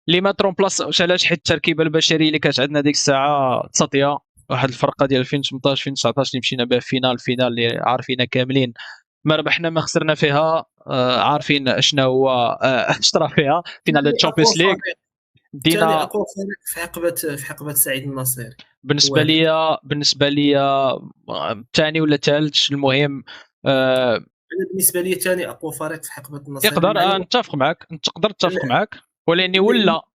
اللي ما ترومبلاس. علاش؟ حيت التركيبه البشريه اللي كانت عندنا ديك الساعه تسطيه. واحد الفرقه ديال 2018 2019 اللي مشينا بها فينال اللي عارفينها كاملين، ما ربحنا ما خسرنا فيها. عارفين شنو هو اشترى فيها فينال الشامبيونز ليغ. ثاني دينا اقوى فريق في حقبه سعيد النصيري بالنسبه لي ثاني ولا ثالث. المهم انا بالنسبه لي ثاني اقوى فريق في حقبه النصيري. يقدر نتفق معك، تقدر تتفق معك، ولكن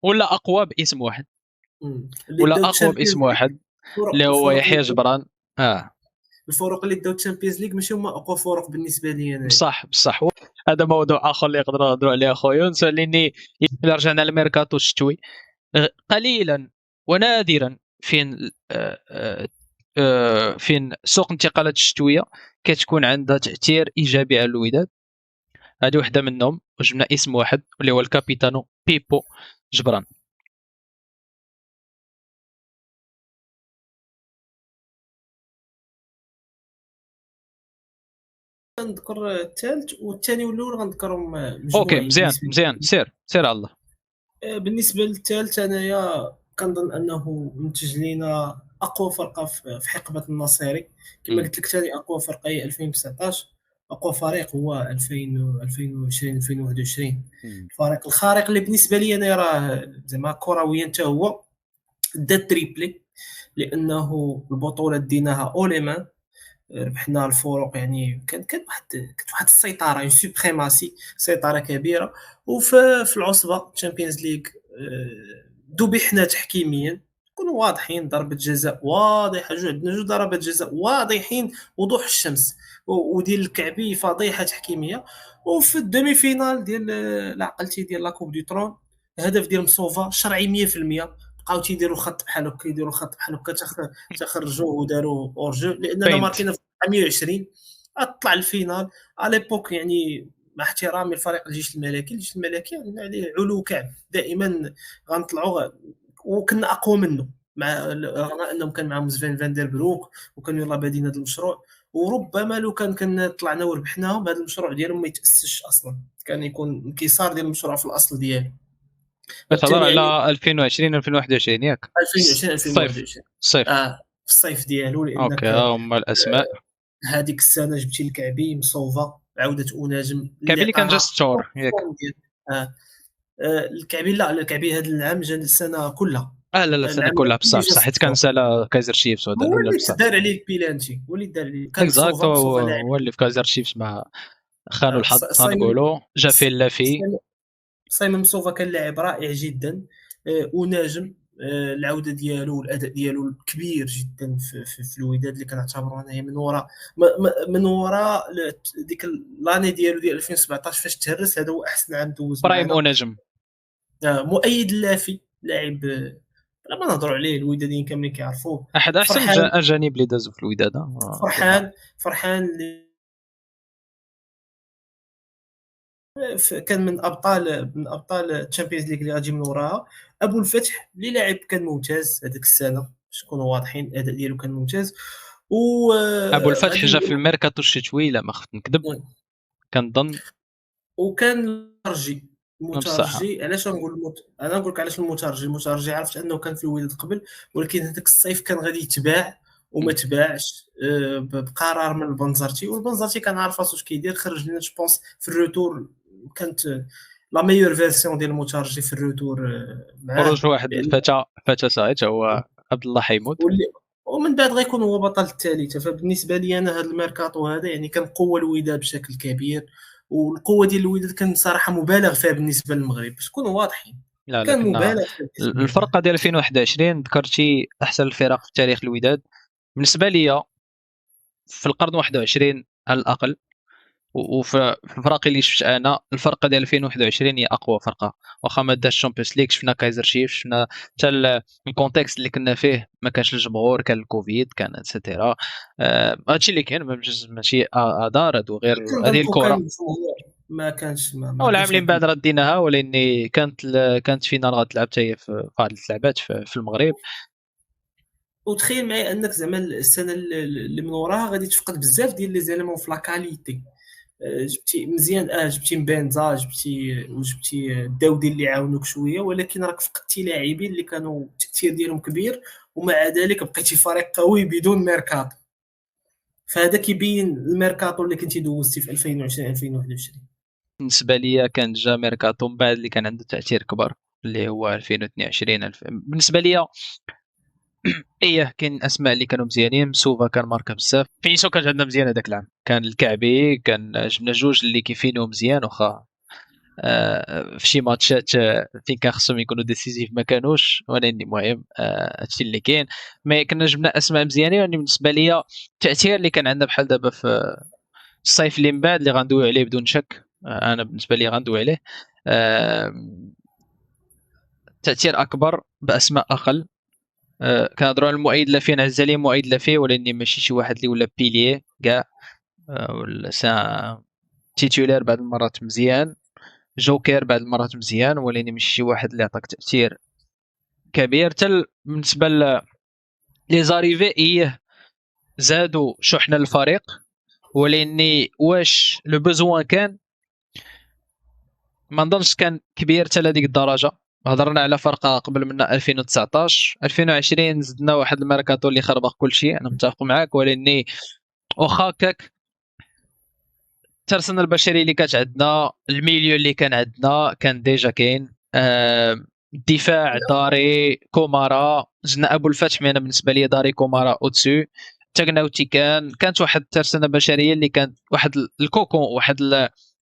ولا اقوى باسم واحد، ولا اقوى باسم واحد اللي هو يحيى جبران. الفرق اللي داو الشامبيونز ليغ ماشي هما اقوى فرق بالنسبه لي انا. بصح هذا موضوع اخر اللي نقدر نهضروا عليه اخويا. لاني الا رجعنا للميركاتو الشتوي قليلا ونادرا فين سوق انتقالات الشتويه كتكون عندها تاثير ايجابي على الوداد. هذه وحده منهم، وجبنا اسم واحد اللي هو الكابيتانو بيبو جبران. غنذكر الثالث والثاني والاول غنذكرهم مجموعين. اوكي مزيان سير على الله. بالنسبه للثالث انايا كنظن انه منتج لينا اقوى فرقه في حقبه النصيري. كما قلت لك ثاني اقوى فرقه هي 2019، اقوى فريق هو 2020 2021. الفريق الخارق اللي بالنسبه لي انا راه زعما كرويا حتى هو دا تريبلي، لانه البطوله ديناها اوليمان، ربحنا الفروق. يعني كانت واحد السيطره، اون سوبريماسي، سيطره كبيره. وفي العصبه تشامبيونز ليغ ذبحنا تحكيميا، نكونوا واضحين. ضربه جزاء واضحه، عندنا جوج ضربات جزاء واضحين وضوح الشمس، وديال الكعبي فضيحه تحكيميه. وفي الدومي فينال ديال العقلتي ديال لا كوب دي ترون، الهدف ديال مصوفا شرعي 100%. بقاو تيديروا خط بحال هكا، يديروا خط بحال هكا تخرجوا وداروا اورجو، لاننا ماركينا في 120. اطلع الفينال على ليبوك. يعني مع احترامي لفريق الجيش الملكي يعني عليه علو كعب دائما غنطلعوا، وكنا اقوى منه، مع رغم انهم كان معهم سفين فاندر بروك وكانوا يلاه بادين هذا المشروع. وربما لو كان طلعنا وربحناهم هذا المشروع ديالهم ما يتاسسش اصلا، كان يكون انكسار ديال المشروع في الاصل ديالو. كتهضر على 2020 2021 ياك؟ 2020 2021 الصيف في الصيف ديالو. لانك هما الاسماء. هذيك السنه جبتي الكعبي مصوفه، عوده ناجم كعبي اللي كان جا ستور ياك؟ الكعبي لا، الكعبي هذا العام جا السنه كلها. لا السنه كلها بصح حيت كان سالا كايزر شيفز هو اللي دار عليه البيلانتي، هو اللي دار عليه. كان اكزاكت هو اللي في كايزر شيفز ما خانوا الحظ غنقولوا. جا فيه اللافي. سايمون مصوفا كان لاعب رائع جدا وناجم. العوده ديالو والاداء ديالو كبير جدا في الوداد، اللي كنعتبروا انه من وراء ديك لاني ديالو ديال 2017 فاش تهرس. هذا هو احسن عام دوز برايم ونجم. مؤيد اللافي لاعب لا ما نهضروا عليه، الوداديين كاملين كيعرفوه. احد احسن الاجانب اللي دازوا في الوداد. فرحان كان من ابطال الشامبيونز ليغ اللي غادي من وراها. ابو الفتح اللي لاعب كان ممتاز هذيك السنه، باش نكونوا واضحين الاداء ديالو كان ممتاز. ابو الفتح جا في الميركاتو الشتوي لا ما خفت نكذب كنظن. وكان المترجي علاش نقول انا نقول لك علاش المترجي عرفت انه كان في الوداد قبل، ولكن هذاك الصيف كان غادي يتباع وما تباعش بقرار من البنزرتي. والبنزرتي كان عارف واش كيدير، خرج لنا جوبونس في الروتور. كانت لا ميور فيرسيون ديال المترجي في الروتور معاه. خرج واحد الفتى سايت هو عبد الله حيمود، ومن بعد غيكون هو بطل الثالثه. فبالنسبه لي انا هذا الميركاتو هذا يعني كان قوه الوداد بشكل كبير، والقوه ديال الوداد كان صراحه مبالغ فيها بالنسبه للمغرب باش نكونوا واضحين. لا كان لكن مبالغ فيه بالنسبه للمغرب. الفرقه ديال 2021 ذكرتي احسن الفرق في تاريخ الوداد بالنسبه لي في القرن 21 على الاقل. وفي الفرق اللي شفت انا الفرقه ديال 2021 هي اقوى فرقه، واخا ما داش الشامبيونز ليغ. شفنا كايزر شيف، شفنا حتى الكونتكست اللي كنا فيه، ما كانش الجمهور، كان الكوفيد، كان اتسيتيرا. هادشي اللي كاين ماشي ادار، هادو غير هذه كنظن كان الكره. الجمهور ما كانش ما او العام عندوش اللي من بعد رديناها، ولاني كانت فينال غتلعب حتى هي في واحد اللعبات في المغرب. وتخيل معايا انك زعما السنه اللي من وراها غادي تفقد بزاف ديال لي زيليمون في لاكاليتي. جبتي مزيان، جبتي مبانزا، وجبتي الداودي اللي عاونوك شويه، ولكن راك فقدتي لاعبين اللي كانوا التاثير ديالهم كبير، ومع ذلك بقيتي فريق قوي بدون ميركاتو. فهذا كيبين الميركاتو اللي كنتي دوزتي في 2020 2021. بالنسبه لي كان جا ميركاتو من بعد اللي كان عنده تاثير كبر، اللي هو 2022 بالنسبه لي. ايه كاين اسماء اللي كانوا مزيانين. سوفا كان ماركا بزاف، فينيسيو كان عندنا مزيان هذاك العام، كان الكعبي، كان جبنا جوج اللي كيفينو مزيان، واخا في شي ماتشات فين كان خصهم يكونوا ديسيزيف ما كانوش، ولكن المهم هادشي اللي كاين. مي كنا جبنا اسماء مزيانين. يعني بالنسبه لي التاثير اللي كان عندنا بحال دابا في الصيف اللي من بعد اللي غندوي عليه بدون شك، انا بالنسبه لي غندوي عليه تاثير اكبر باسماء اقل. كنهضروا على المؤيد لافين عز عليه مؤيد لافي، ولكن ماشي شي واحد اللي ولا بيليي كاع، ولا سا تيتولير بعض المرات مزيان، جوكر بعض المرات مزيان، ولكن ماشي شي واحد اللي عطاك تاثير كبير. حتى بالنسبه لي زاريفي ايه زادوا شحنه للفريق، ولكن واش لو بوزوان كان ما نظنش كان كبير حتى لهذيك الدرجه. هضرنا على فرقه قبل منا 2019 2020 زدنا واحد الميركاتو اللي خربق كل شيء، انا متفق معاك. ولكن واخا هكاك الترسانه البشري اللي كانت عندنا، الميليو اللي كان عندنا كان ديجا كاين. الدفاع داري كومارا، جنا ابو الفتح. انا بالنسبه لي داري كومارا اوتسو. تاغناوتي كانت واحد الترسانه بشريه اللي كانت واحد الكوكون، واحد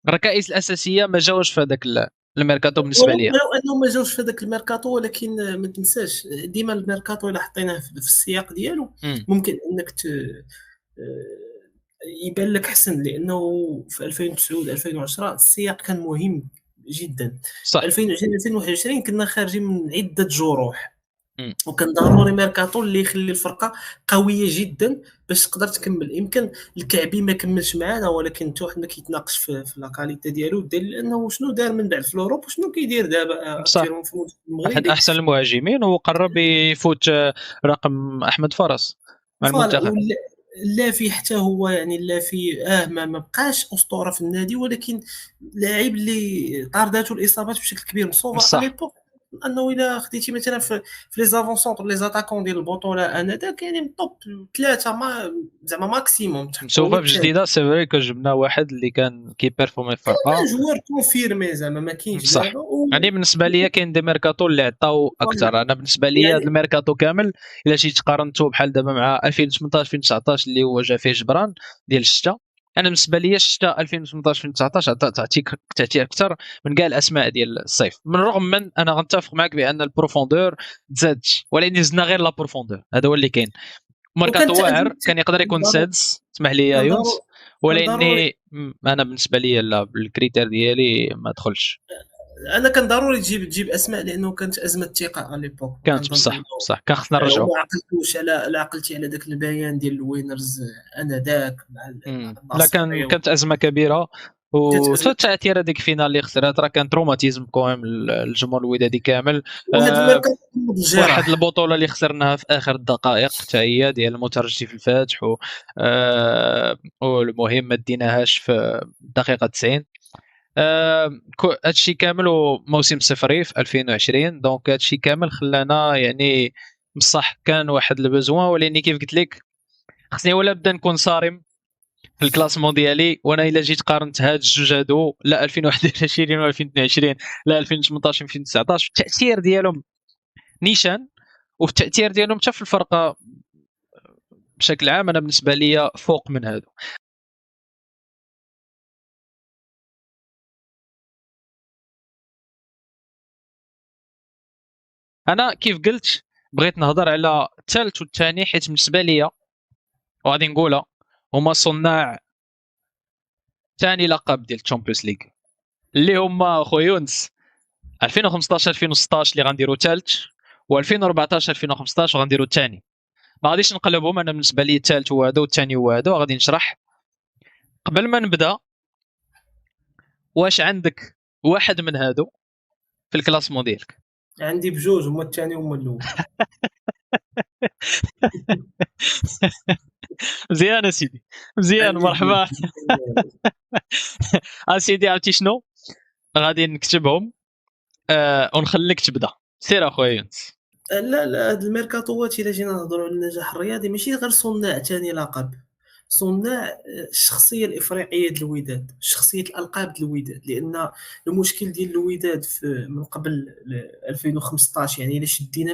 الركائز الاساسيه ما جاوش في هذاك الميركاتو بالنسبه لي. ولو انه ما جاوش في هذاك الميركاتو، ولكن ما تنساش ديما الميركاتو الا حطيناه في السياق ديالو ممكن انك يبان لك حسن، لانه في 2009 2010 السياق كان مهم جدا. صح. 2020 2021 كنا خارجين من عده جروح، وكان ضروري ميركاتو اللي يخلي الفرقه قويه جدا باش تقدر تكمل. يمكن الكعبي ما كملش معنا، ولكن حتى واحد ما كيتناقش في لاكاليتي ديالو، دليل انه شنو دار من بعد في الاوروب وشنو كيدير دابا صح. اكثر في المغرب. واحد احسن المهاجمين، وقرب يفوت رقم احمد فرس مع المنتخب. لا في حتى هو يعني لا في ما بقاش اسطوره في النادي، ولكن لاعب اللي طارداته الاصابات بشكل كبير. مصوبه على ليبوك انه الا خديتي مثلا في لي زافونسونتر لي زاتاكون ديال البطوله انذاك يعني من توب 3 ما زعما ماكسيموم. سوفا بجديده سي فري كو جبنا واحد اللي كان كيبيرفورمي في الفرقه، جوار كونفيرمي زعما ما كاينش دابا. يعني بالنسبه لي كاين دي ميركاتو اللي عطاو اكثر. انا بالنسبه لي هذا الميركاتو كامل الا جيت قارنته بحال دابا مع 2018 2019 اللي هو جا فيه جبران ديال الشتاء، انا بالنسبه لي الشتاء 2018 2019 تعطيك تاثير اكثر من كاع الاسماء ديال الصيف. من رغم من انا غنتفق معك بان البروفوندور تزادش، ولكن زدنا غير لا بروفوندور، هذا هو اللي كاين. ميركاتو واعر كان يقدر يكون سادس، اسمح لي يا يونس، ولكن انا بالنسبه لي لا، بالكريتير ديالي ما دخلش. انا كان ضروري تجيب اسماء، لانه كانت ازمه ثقه على ليبوك. كانت بصح كان خصنا نرجعوا. ما عقلتوش على عقلتي على ذاك البيان ديال الوينرز انا ذاك لا كانت ازمه كبيره. والتاثير هذيك فينا اللي خسرات راه كان تروماتيزم كوم للجمهور الودادي كامل. واحد البطوله اللي خسرناها في اخر الدقائق حتى هي ديال المترجي في الفاتح، والمهم ما ديناهاش في الدقيقه 90. هادشي كامل وموسم صفري في 2020. دونك هادشي كامل خلانا يعني بصح كان واحد البزوان، ولكن كيف قلت لك خصني ولا بدا نكون صارم في الكلاسمون ديالي. وانا الا جيت قارنت هاد الجوج هادو، لا 2021 و 2022 لا 2018 2019، التاثير ديالهم نيشان، وفي التاثير ديالهم حتى في الفرقه بشكل عام انا بالنسبه لي فوق من هادو. انا كيف قلت بغيت نهضر على الثالث والثاني، حيت بالنسبه لي وغادي نقولها هما صناع ثاني لقب ديال الشامبيونز ليغ، اللي هما خويا يونس 2015 2016 اللي غنديروا ثالث، و2014 2015 غنديروا الثاني. ما غاديش نقلبهم، انا بالنسبه لي الثالث هو هذا والثاني هو هذا، وغادي نشرح. قبل ما نبدا، واش عندك واحد من هادو في الكلاسمون ديالك؟ عندي بجوج، هما الثاني هما الاول. مزيان اسيدي، مزيان، عندي مرحبا. بجوج. اسيدي عرفتي شنو، غادي نكتبهم ونخليك تبدا. سير اخويا يونس. لا هاد الميركاتوات الا جينا نهضروا على النجاح الرياضي ماشي غير صناع ثاني لقب، صناع الشخصيه الافريقيه ديال الوداد، شخصيه الالقاب ديال الوداد. لان المشكل ديال الوداد من قبل 2015، يعني الا شدينا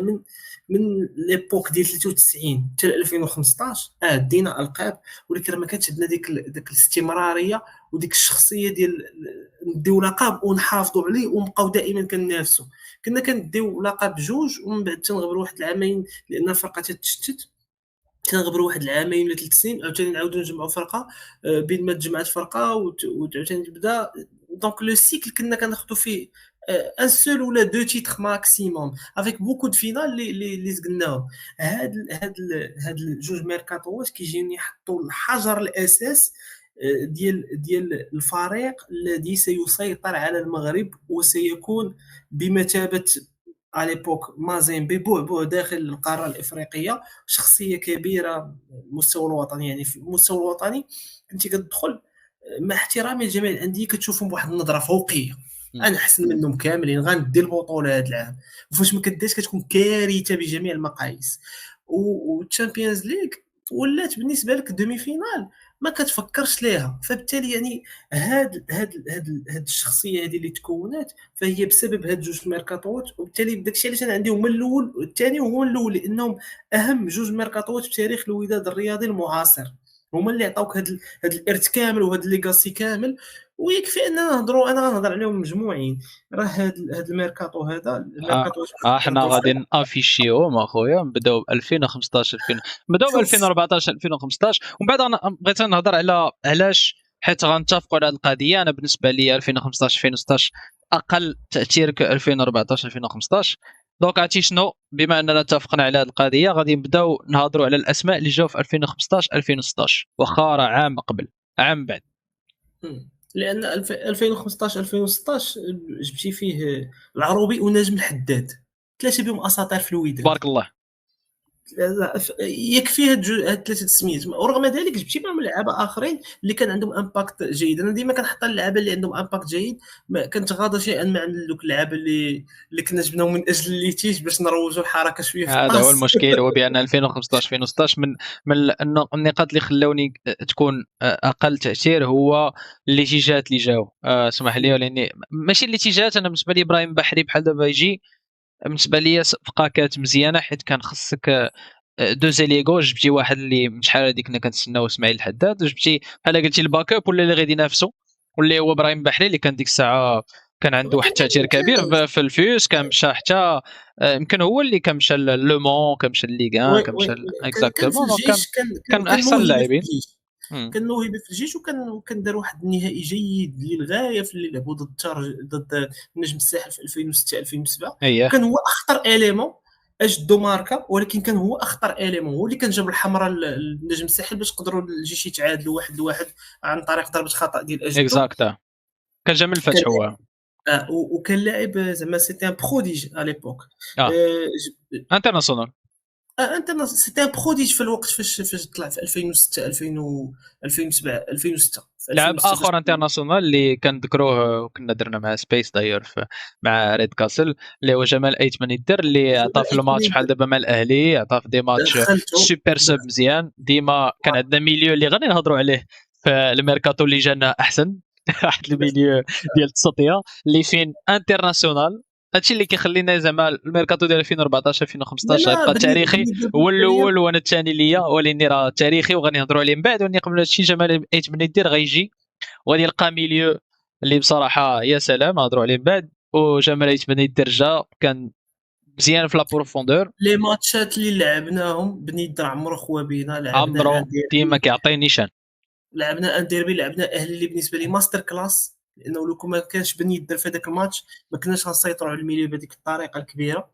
من ليبوك ديال 93 حتى 2015 دينا القاب، ولكن ما كانتش عندنا ديك الاستمراريه وديك الشخصيه ديال نديو لقب ونحافظوا عليه ونبقاو دائما كننافسوا. كنا كنديو لقب بجوج ومن بعد تنغبروا واحد العامين لان الفرقه تتشتت، تنغبروا واحد العامين ولا 3 سنين عاوتاني نعاودوا نجمعوا فرقه، بين ما تجمعات فرقه وعاوتاني تبدا. دونك لو سيكل كنا كناخذوا فيه ان سول ولا دو تيتر ماكسيموم افيك بوكو دو فينال اللي زقناهم. هاد الجوج ميركاتوات كيجيوني يحطوا الحجر الاساس ديال الفريق الذي سيسيطر على المغرب وسيكون بمثابه على ليبوك مازيمبي بعبع داخل القاره الافريقيه. شخصيه كبيره المستوى الوطني، يعني في المستوى الوطني كنتي كتدخل مع احترامي لجميع الانديه كتشوفهم بواحد النظره فوقيه، انا احسن منهم كاملين غندي البطوله هذا العام، وفاش ما كديش كتكون كارثه بجميع المقاييس. والتشامبيونز ليغ ولات بالنسبه لك دومي فينال ما كتفكرش ليها. فبالتالي يعني هاد الشخصيه هذه اللي تكونات فهي بسبب هاد جوج ميركاتوات، وبالتالي داكشي علاش انا عندي هما الاول والثاني وهو الاول، لانهم اهم جوج ميركاتوات في تاريخ الوداد الرياضي المعاصر، هما اللي عطاوك هاد الارث كامل وهاد الليغاسي كامل. ويكفي اننا نهضروا، انا غنهضر عليهم مجموعين. راه هاد الميركاتو هذا الميركاتو احنا غادي نافيشيوهم اخويا، نبداو ب 2015 نبداو ب شوف 2014 2015، ومن بعد بغيت نهضر على علاش، حيت غنتفقوا على هذه القضيه. انا بالنسبه لي 2015 2016 اقل تاثير ك 2014 2015. دونك عرفتي شنو، بما اننا اتفقنا على هذه القضيه غادي نبداو نهضروا على الاسماء اللي جاوا في 2015 2016، واخا راه عام قبل عام بعد. لان 2015 2016 جبتي فيه العروبي ونجم الحداد، ثلاثه بهم اساطير في الوداد. بارك الله. يكفي هاد ثلاثه تسميات، ورغم ذلك جبتي معهم لعابه اخرين اللي كان عندهم امباكت جيد. انا ديما كنحط اللعابه اللي عندهم امباكت جيد، ما كنتغاضى شيئا ما عن دوك اللعابه اللي كنا جبناهم من اجل الليتيج باش نروجوا الحركه شويه في هذا هو الطاس. المشكل، هو بان 2015 2016 من النقاط اللي خلوني تكون اقل تاثير هو الليتيجات اللي جاوا. اسمح لي، لاني ماشي الليتيجات، انا بالنسبه لي ابراهيم بحري بحال دابا يجي بالنسبه لي صفقه كانت مزيانه، حيت كان خصك دو زيليغو. جبتي واحد اللي شحال هذيك كنا كنتسناو اسماعيل الحداد، وجبتي بحال قلتي الباك اب ولا اللي غادي ينافسوا، واللي هو ابراهيم بحري اللي كان ديك الساعه كان عنده واحد وكان التاثير كبير ممتاز. في الفيوس. كان مشى حتى يمكن هو اللي كان مشى لو مون، كان مشى لليغان، وي كان وي مشى كان في اكزاكتومون. دونك الجيش، كان كان احسن موهبه في اللاعبين. الجيش، كان موهبه في الجيش، وكان دار واحد النهائي جيد للغايه في اللي لعبوا ضد نجم الساحل في 2006 2007. اييه وكان هو اخطر اليمون، اجدو ماركا، ولكن كان هو اخطر اليمون، هو اللي كان جاب الحمراء للنجم الساحل باش قدروا الجيش يتعادلوا 1-1 عن طريق ضربه خطا ديال اجدو. اكزاكتا، كان جا من الفتح هو. وكان لاعب زعما سيتي ان بروديج على ليبوك. اه انترناسيونال. انت سيتي ان بروديج في الوقت فاش طلع في 2006 2007 2006 في لاعب 2006 فاش اخر انترناسيونال اللي كنذكروه وكنا درنا معاه سبيس داير مع ريد كاسل، اللي هو جمال ايتمان يدر، اللي عطى في الماتش بحال دابا مع الاهلي، عطى في دي ماتش دخلته. سوبر سب مزيان. ديما كان عندنا ميليو اللي غادي نهضروا عليه في الميركاتو اللي جانا احسن واحد الميليو ديال التسطيه اللي فين انترناسيونال هادشي اللي كيخلينا زعما الميركاتو ديال 2014 لا 2015 لا غيبقى تاريخي. بالنسبه هو ليا الاول وانا الثاني ليا، ولكن راه تاريخي وغادي نهضروا عليه من بعد. ولكن قبل هادشي جمال ايت بن يدير غيجي وغادي يلقى ميليو اللي بصراحه يا سلام، نهضروا عليه من بعد. وجمال ايت بن يدير جا كان مزيان في لا بروفوندور. لي ماتشات اللي لعبناهم بنيدر عمرو خوابينا، لعبنا عمرو ان ديما ديربي، كيعطي نيشان. لعبنا اهلي اللي بالنسبه لي ماستر كلاس، لانه لو كان ما كانش بن يدر في هذاك الماتش ما كناش غنسيطروا على الميليو بهذيك الطريقه الكبيره.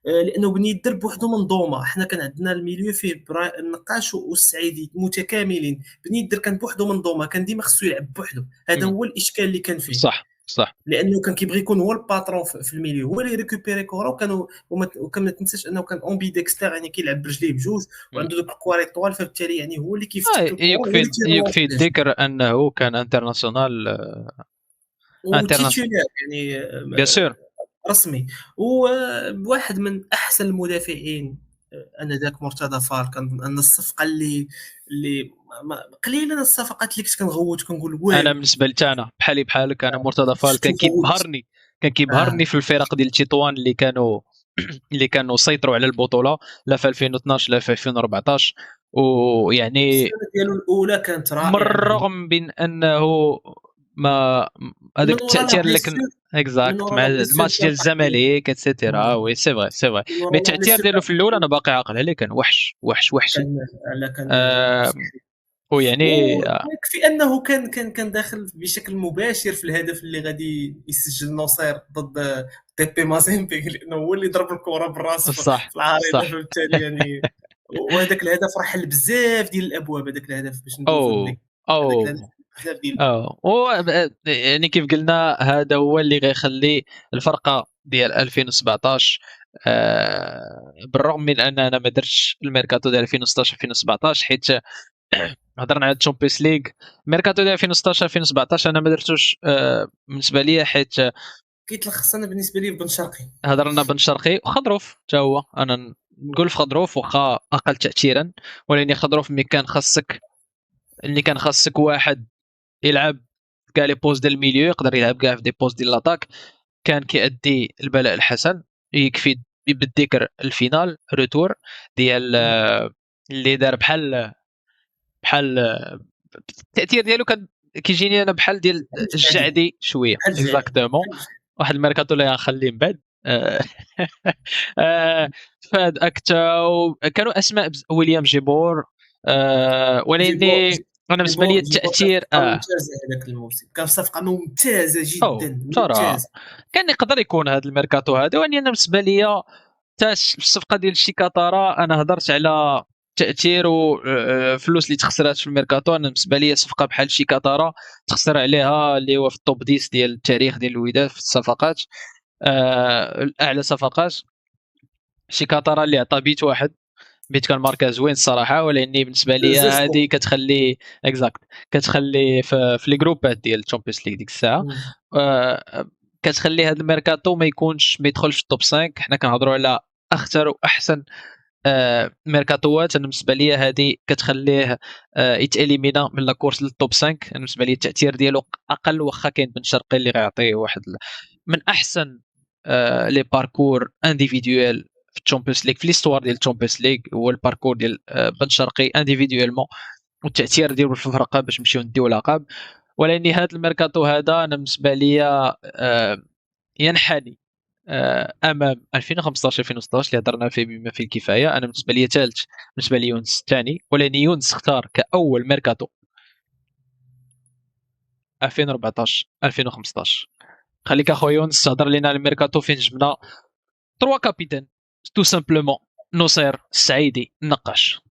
لانه بن يدر بوحدو منظومه، حنا كان عندنا الميليو فيه النقاش والسعيدي متكاملين، بن يدر كان بوحدو منظومه، كان ديما خصو يلعب بوحدو، هذا مم. هو الاشكال اللي كان فيه. صح صح. لانه كان كيبغي يكون هو الباترون في الميليو، هو اللي ريكوبيري كره، وكان ما تنساش انه كان اون ديكستر، يعني كيلعب برجليه بجوج مم. وعنده دوك الكواري طوال، فبالتالي يعني هو اللي كيفتك الكره، هو اللي يكفي كيرونتي الذكر انه كان انترناسيونال. انترناسيونال وتيتولار يعني بيان سور. رسمي. وواحد من احسن المدافعين انذاك مرتضى فار، كان ان الصفقه اللي قليلا الصفقات اللي كنت كنغوت كنقول انا واه بالنسبه لي انا بحالي بحالك، انا مرتضى فال شفتو كان غوت. كيبهرني. كان اه كيبهرني في الفرق ديال تطوان اللي كانوا اللي كانوا سيطروا على البطوله، لا في 2012 لا في 2014. ويعني السنه ديالو الاولى كانت من رائعه مع الرغم من انه ما هذاك من ورا لا التاثير اللي كان بليسيور، من اكزاكت ورا مع لا بليسيور الماتش ديال ديال التحضير. الزمالك اتسيتيرا. وي سي فري سي فري. من مي ورا لا التاثير بليسيور ديالو ديال في الاول انا التحضير باقي عاقل عليه، كان وحش وحشي. كان، لا كان آه صحيح. ويعني ويكفي انه كان داخل بشكل مباشر في الهدف اللي غادي يسجل نصير ضد تي بي مازيمبي، لانه هو اللي ضرب الكره بالراس صح في العارضه، صح. فبالتالي يعني وهذاك الهدف راه حل بزاف ديال الابواب، هذاك الهدف باش ندوزو اوه لك، هذاك الهدف اوه بزاف ديال الابواب. اه يعني كيف قلنا هذا هو اللي غيخلي الفرقه ديال 2017. بالرغم من ان انا ما درتش الميركاتو ديال 2016 2017، حيت هضرنا على الشامبيونز ليغ. الميركاتو ديال 2016 2017 انا ما درتوش بالنسبه لي، حيت كيتلخص انا بالنسبه لي بن شرقي. هضرنا بن شرقي وخضروف حتى هو. انا نقول في خضروف واخا اقل تاثيرا، ولكن خضروف اللي كان خاصك واحد يلعب كاع لي بوست ديال الميليو، يقدر يلعب كاع في دي بوست ديال لاطاك، كان كيأدي البلاء الحسن. يكفي بالذكر الفينال روتور ديال اللي دار بحال التاثير ديالو كان كيجيني انا بحال ديال بحال الجعدي، الجعدي شويه بحال الجعدي، اكزاكتومون. بحال الجعدي. واحد الميركاتو اللي غنخليه من بعد. آه، فهاد اكتا كانوا اسماء ويليام جيبور. ولكن جيبور انا بالنسبه لي جيبور كانت التاثير صفقه ممتازه هذاك الموسم، كانت صفقه ممتازه او جدا، ترى ممتازه. كان يقدر يكون هذا الميركاتو هذا. ولكن انا بالنسبه لي حتى الصفقه ديال شيكاتارا انا هضرت على تاثير وفلوس اللي تخسرات في الميركاتو. انا بالنسبه لي صفقه بحال شيكاتارا تخسر عليها اللي هو في التوب 10 ديال التاريخ ديال الوداد في الصفقات، اعلى صفقات. شيكاتارا اللي عطى بيت واحد، بيت كان ماركا زوين الصراحه. ولاني بالنسبه لي زوج هذه كور. كتخلي اكزاكت، كتخلي في لي جروبات ديال الشامبيونز ليغ ديك الساعه. آه، كتخلي هذا الميركاتو ما يدخلش في التوب 5. حنا كنهضروا على اخطر واحسن ميركاتوات. انا بالنسبه لي هذه كتخليه يتاليمينا من لا كورس للتوب 5. انا بالنسبه لي التاثير ديالو اقل، واخا كاين بن شرقي اللي غيعطيه واحد من احسن لي باركور انديفيدويل في الشامبيونز ليغ، في ليستوار ديال الشامبيونز ليغ. هو الباركور ديال بن شرقي انديفيدويلمون، والتاثير ديالو في الفرقه باش نمشيو نديو لقب. ولكن هذا الميركاتو هذا انا بالنسبه لي ينحني امام 2015 2016 اللي هضرنا فيه بما فيه الكفايه. انا بالنسبه لي ثالث، بالنسبه لي يونس الثاني. ولكن يونس اختار كاول ميركاتو 2014 2015. خليك اخويا يونس تهضر لنا على الميركاتو فين جبنا تروا كابيتان تو سامبلومون: نصير، السعيدي، النقاش.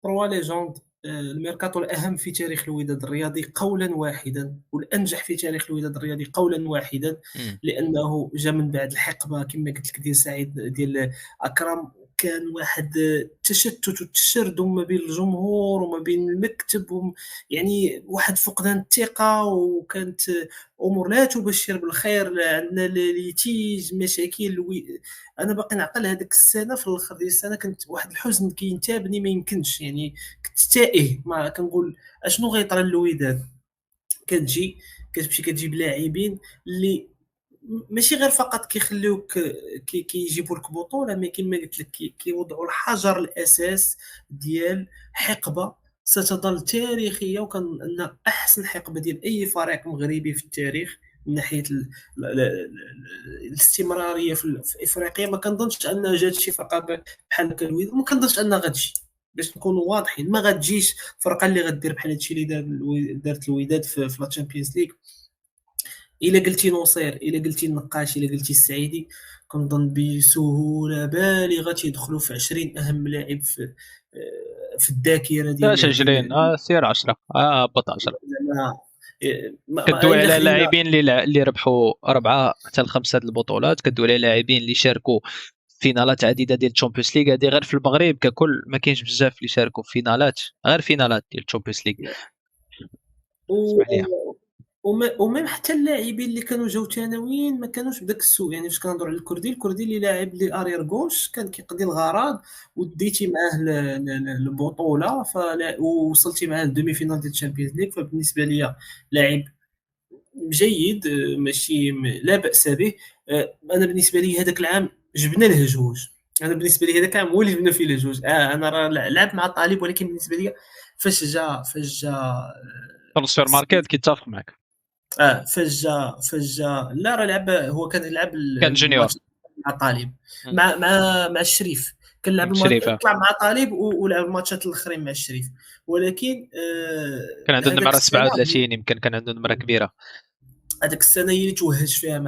تروا ليجوند. الميركاتو الأهم في تاريخ الوداد الرياضي قولا واحدا، والأنجح في تاريخ الوداد الرياضي قولا واحدا، مم. لأنه جاء من بعد الحقبة كما قلت لك ديال سعيد ديال أكرم. كان واحد التشتت والتشردم ما بين الجمهور وما بين المكتب يعني واحد فقدان الثقة، وكانت أمور لا تبشر بالخير، عندنا ليتيج مشاكل انا باقي نعقل هذيك السنه، في الاخر ديال السنه كنت واحد الحزن كينتابني ما يمكنش، يعني كنت تائه، ما كنقول اشنو غيطرى للوداد. كتجي كتمشي كتجيب لاعبين اللي ماشي غير فقط كيخليوك كيجيبوا لك بطوله، مي كما قلت لك كيوضعوا الحجر الاساس ديال حقبه ستظل تاريخيه، وكان ان احسن حقبه ديال اي فريق مغربي في التاريخ من ناحيه الاستمراريه في افريقيا. ما كنظنش ان جات شي فرقه بحال هكا الوداد، ما كنظنش انها غتجي. باش نكونوا واضحين، ما غتجيش فرقه اللي غدير بحال هادشي اللي دارت الوداد في لا تشامبيونز ليغ. الا قلتي نصير، الا قلتي النقاش، الا قلتي السعيدي، كنظن بسهوله بالغه تيدخلوا في 20 اهم لاعب في الذاكره لاش ديال 20 سير 10 هبط 10. زعما كدوي الا على خلينا. لاعبين اللي ربحوا 4 حتى ل5 البطولات، كدوي على لاعبين اللي شاركوا فينالات عديده ديال الشامبيونز ليغ. هذه غير في المغرب ككل ما كاينش بزاف اللي شاركوا في فينالات، غير فينالات ديال الشامبيونز ليغ. و- اسمح لي. وميم حتى اللاعبين اللي كانوا جاو ثانويين ما كانوش بداك السوء. يعني فاش كنهضروا على الكردي اللي لاعب لي ارير غوش كان كيقضي الغرض، وديتي معاه البطوله، ووصلتي معاه لدومي فينال ديال الشامبيونز ليغ. فبالنسبه لي لاعب جيد، ماشي لا باس به. انا بالنسبه لي هذاك العام جبنا الهجوج. انا بالنسبه لي هذاك العام هو اللي جبنا فيه الهجوج. انا راه لعب مع الطالب، ولكن بالنسبه لي فاش جا ترانسفير ماركت كيتفق معك. فجا لا راه لعب، هو كان يلعب كان جونيور. الماتش مع طالب، مم. مع الشريف. كان لعب شريفه. طلع مع طالب ولعب الماتشات الاخرين مع الشريف. ولكن كان عنده هذاك النمره السنه 37، يمكن كان عنده نمره كبيره. هذاك السنه هي اللي توهج فيها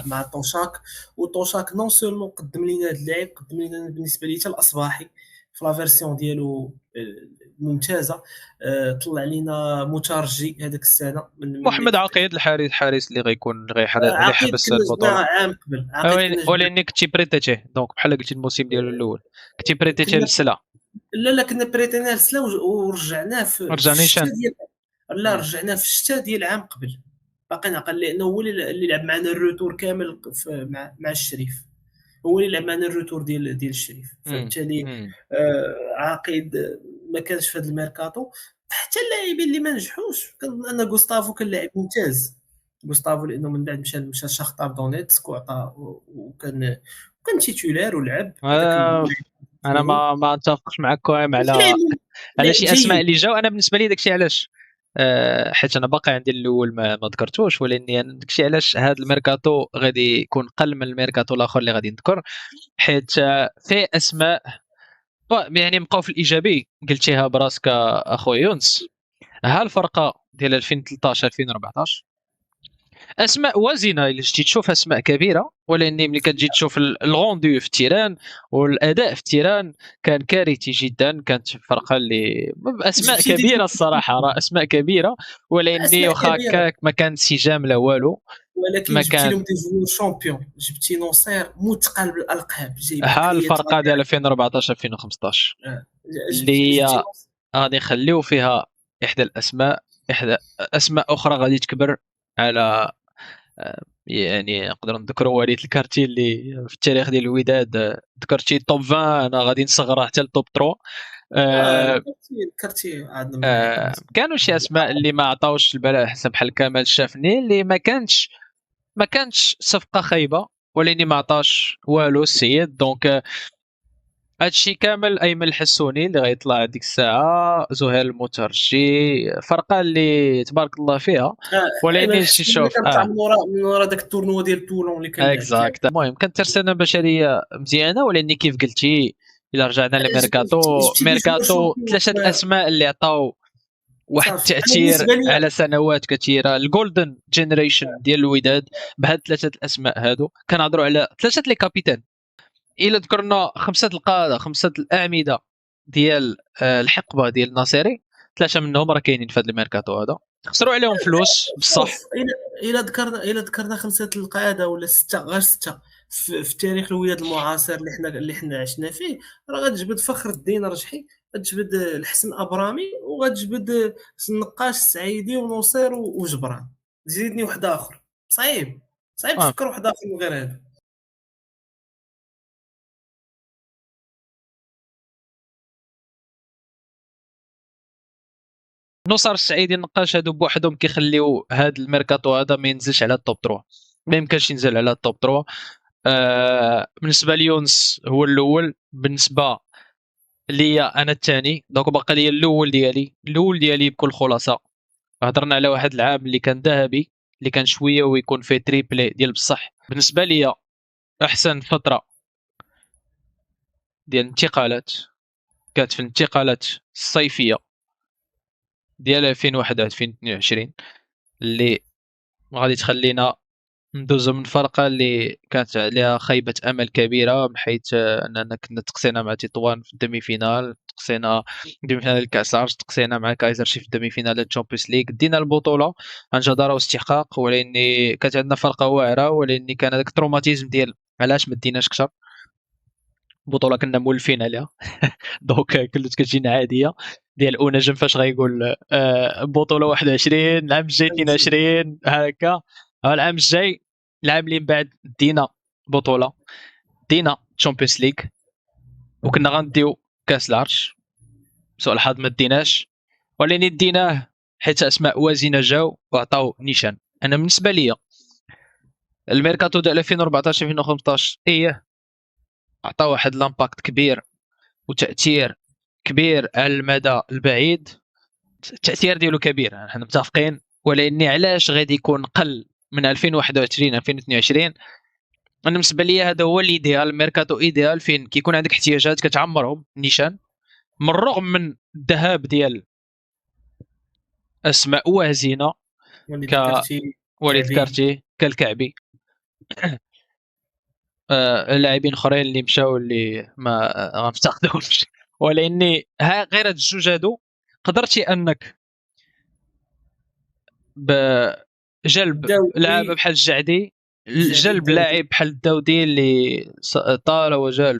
مع طوشاك. وطوشاك نون سولمون قدم لنا هذا اللاعب، قدم لنا بالنسبه لي حتى الاصباحي في لا فيرسيون ديالو ممتازه. طلع لنا مترجي هذاك السنه من محمد عقيد الحارس اللي غيكون اللي عقيد حبس كنا البطوله. جبناه عام قبل. عقيد كنا جبناه. ولاني كنتي بريتيتيه دونك بحال قلتي الموسم ديالو الاول كنتي بريتيتيه كنا للسلا. لا كنا بريتينا رسله ورجعناه في رجع الشتاء نيشان. ديال. لا رجعناه في الشتاء ديال عام قبل، باقي نعقل، لانه هو اللي لعب معنا الروتور كامل مع الشريف. هو اللي لعب معنا الروتور ديال الشريف. فبالتالي عقيد ما كانش في هذا الميركاتو. حتى اللاعبين اللي ما نجحوش، كان انا غوستافو كان لاعب ممتاز. غوستافو لانه من بعد مشى شاختار دونيتسك وعطى، وكان تيتولار ولعب هذاك انا ما اتفقش معك كويم ماشي لاعب على لاعب شي اسماء جيد. اللي جاو. انا بالنسبه لي داكشي علاش حيت انا باقي عندي الاول ما ذكرتوش، ولاني أنا داكشي علاش هذا الميركاتو غادي يكون قل من الميركاتو الاخر اللي غادي نذكر. حيت فيه اسماء يعني بقاو في الايجابي قلتيها براسك اخويا يونس. ها الفرقه ديال 2013 2014 اسماء وازنه الا جيتي تشوف اسماء كبيره، ولكن ملي كتجي تشوف الغوندو في التيران والاداء في التيران كان كارثي جدا. كانت فرقه اللي اسماء جبتي كبيره الصراحه، راه اسماء كبيره، ولكن اسماء واخا كبيره، هكاك ما كان انسجام لا والو. ولكن ما جبتي كان لهم دي جوور شامبيون. جبتي نصير مثقل بالالقاب، جايب ها عقليه الفرقه ديال 2014 2015 آه. اللي جبتي غادي نخليو فيها احدى الاسماء، احدى اسماء اخرى غادي تكبر على يعني نقدر نذكروا وليد الكارتي اللي في التاريخ ديال الوداد. ذكرتي توب 20، انا غادي نصغرها حتى للتوب 3. آه كرتي عندنا كانوا شي اسماء اللي ما عطاوش البال حسب بحال كمال الشافني اللي ما كانش صفقه خايبه، ولكن ما عطاش والو السيد. دونك هادشي كامل ايمن الحسوني اللي غيطلع ديك الساعه، زهير المترجي، فرقه اللي تبارك الله فيها. ايمن ولكن شي الحسين اللي شوف كان طلع من ورا داك التورنوا ديال طولون اللي كان لعب فيه. اكزاكت. المهم كانت ترسانه بشريه مزيانه، ولكن كيف قلتي الا رجعنا لميركاتو، جبتي دي جوار شامبيون. ثلاثه الاسماء اللي عطاو واحد صافي انا التاثير بالنسبه لي على سنوات كثيره. الجولدن جينيريشن ديال الوداد بهاد ثلاثه الاسماء هادو كنهضروا على ثلاثه لي كابيتان. الا ذكرنا خمسه القاده، خمسه الاعمده ديال الحقبه ديال الناصري، ثلاثه منهم راه كاينين في هذا الميركاتو هذا. خسروا عليهم فلوس بصح. شوف، الا ذكرنا خمسه القاده ولا سته، غير سته في تاريخ الوداد المعاصر اللي حنا عشنا فيه، راه غتجبد فخر الدين رجحي، غتجبد الحسن ابرامي، وغتجبد النقاش السعيدي ونصير وجبران. زيدني واحد اخر. صعيب آه. تفكر واحد اخر من غير هذا. نصر السعيدي النقاش هادو بوحدهم كيخليو هاد الميركاتو هذا ما ينزلش على التوب 3. ما يمكنش ينزل على التوب 3. بالنسبه ليونس هو الاول، بالنسبه ليا انا الثاني. دونك باقي لي الاول ديالي بكل خلاصه. هضرنا على واحد العام اللي كان ذهبي، اللي كان شويه ويكون فيه تريبلي ديال بصح. بالنسبه ليا احسن فتره ديال الانتقالات كانت في الانتقالات الصيفيه ديال 2021 2022 اللي غادي تخلينا ندوزو من فرقه اللي كانت عليها خيبه امل كبيره، من حيث اننا كنا تقسينا مع تطوان في الدمي فينال، تقسينا ديمي فينال الكاس عرش، تقسينا مع كايزر شيف في الدمي فينال الشامبيونز ليغ. دينا البطوله عن جداره واستحقاق، ولكن كانت عندنا فرقه واعره، ولكن كان هذاك التروماتيزم ديال علاش ما ديناش كثر. البطوله كنا مولفين عليها دونك كلش كتجينا عاديه ديال او نجم فاش غايقول بطوله 21 العام الجاي 22 هكا. العام الجاي العام اللي من بعد دينا بطوله، دينا تشامبيونز ليغ، وكنا غنديو كاس العرش. سوء الحظ ما ديناش، ولكن ديناه حيت اسماء وازنه جاو وعطاو نيشان. انا بالنسبه ليا الميركاتو ديال 2014 2015 عطا واحد لامباكت كبير وتاثير كبير على المدى البعيد. التاثير ديالو كبير، حنا متفقين، ولكن علاش غادي يكون قل من 2021 2022؟ انا بالنسبه لي هذا هو الايديال، ميركاتو ايديال فين كيكون عندك احتياجات كتعمرهم نيشان، من الرغم من الذهاب ديال اسماء وازنه كوليد كارتي كالكعبي لاعبين اخرين اللي مشاو اللي ما غنفتقدوش. ولاني غير هاد الجوج هادو قدرتي انك بجلب لاعب بحال الجعدي، جلب لاعب بحال الداودي اللي طال وجال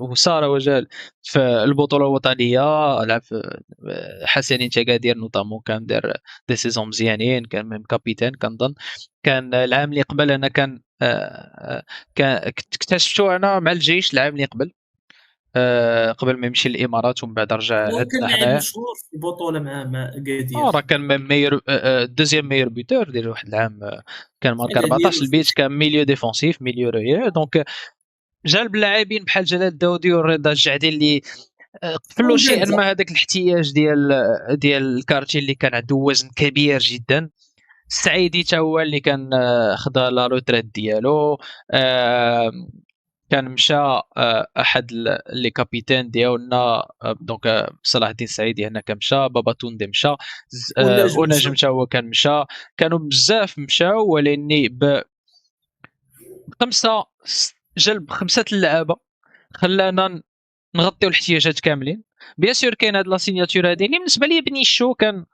وسار وجال في البطوله الوطنيه، لعب حسنين تقادير نوطامون، كان دار دي سيزون مزيانين، كان ميم كابيتان كنظن. كان العام اللي قبل انا كان اكتشفتو انا مع الجيش العام اللي قبل قبل ما يمشي للامارات ومن بعد رجع كان لاعب مشهور في البطوله مع اكادير. راه كان ميور دوزيام ميور بيتور ديال واحد العام، كان مارك 14 البيت، كان ميليو ديفونسيف ميليو ريير. دونك جالب اللاعبين بحال جلال الداودي والرضا الجعدي اللي قفلوا شيئا ما هذاك الاحتياج ديال الكارتي اللي كان عنده وزن كبير جدا. السعيدي تا هو اللي كان خدا لا روتريت ديالو، كان مشى احد لي كابيتان ديالنا، دونك صلاح الدين السعيدي هنا كان مشى، بابا توندي مشى، ونجم تا هو كان مشى، كانوا بزاف مشاو. ولاني بخمسه جلب خمسه اللعابه خلانا نغطيو الاحتياجات كاملين. بيان سور كاين هاد لا سيناتور هادي اللي بالنسبه لي بني الشو كان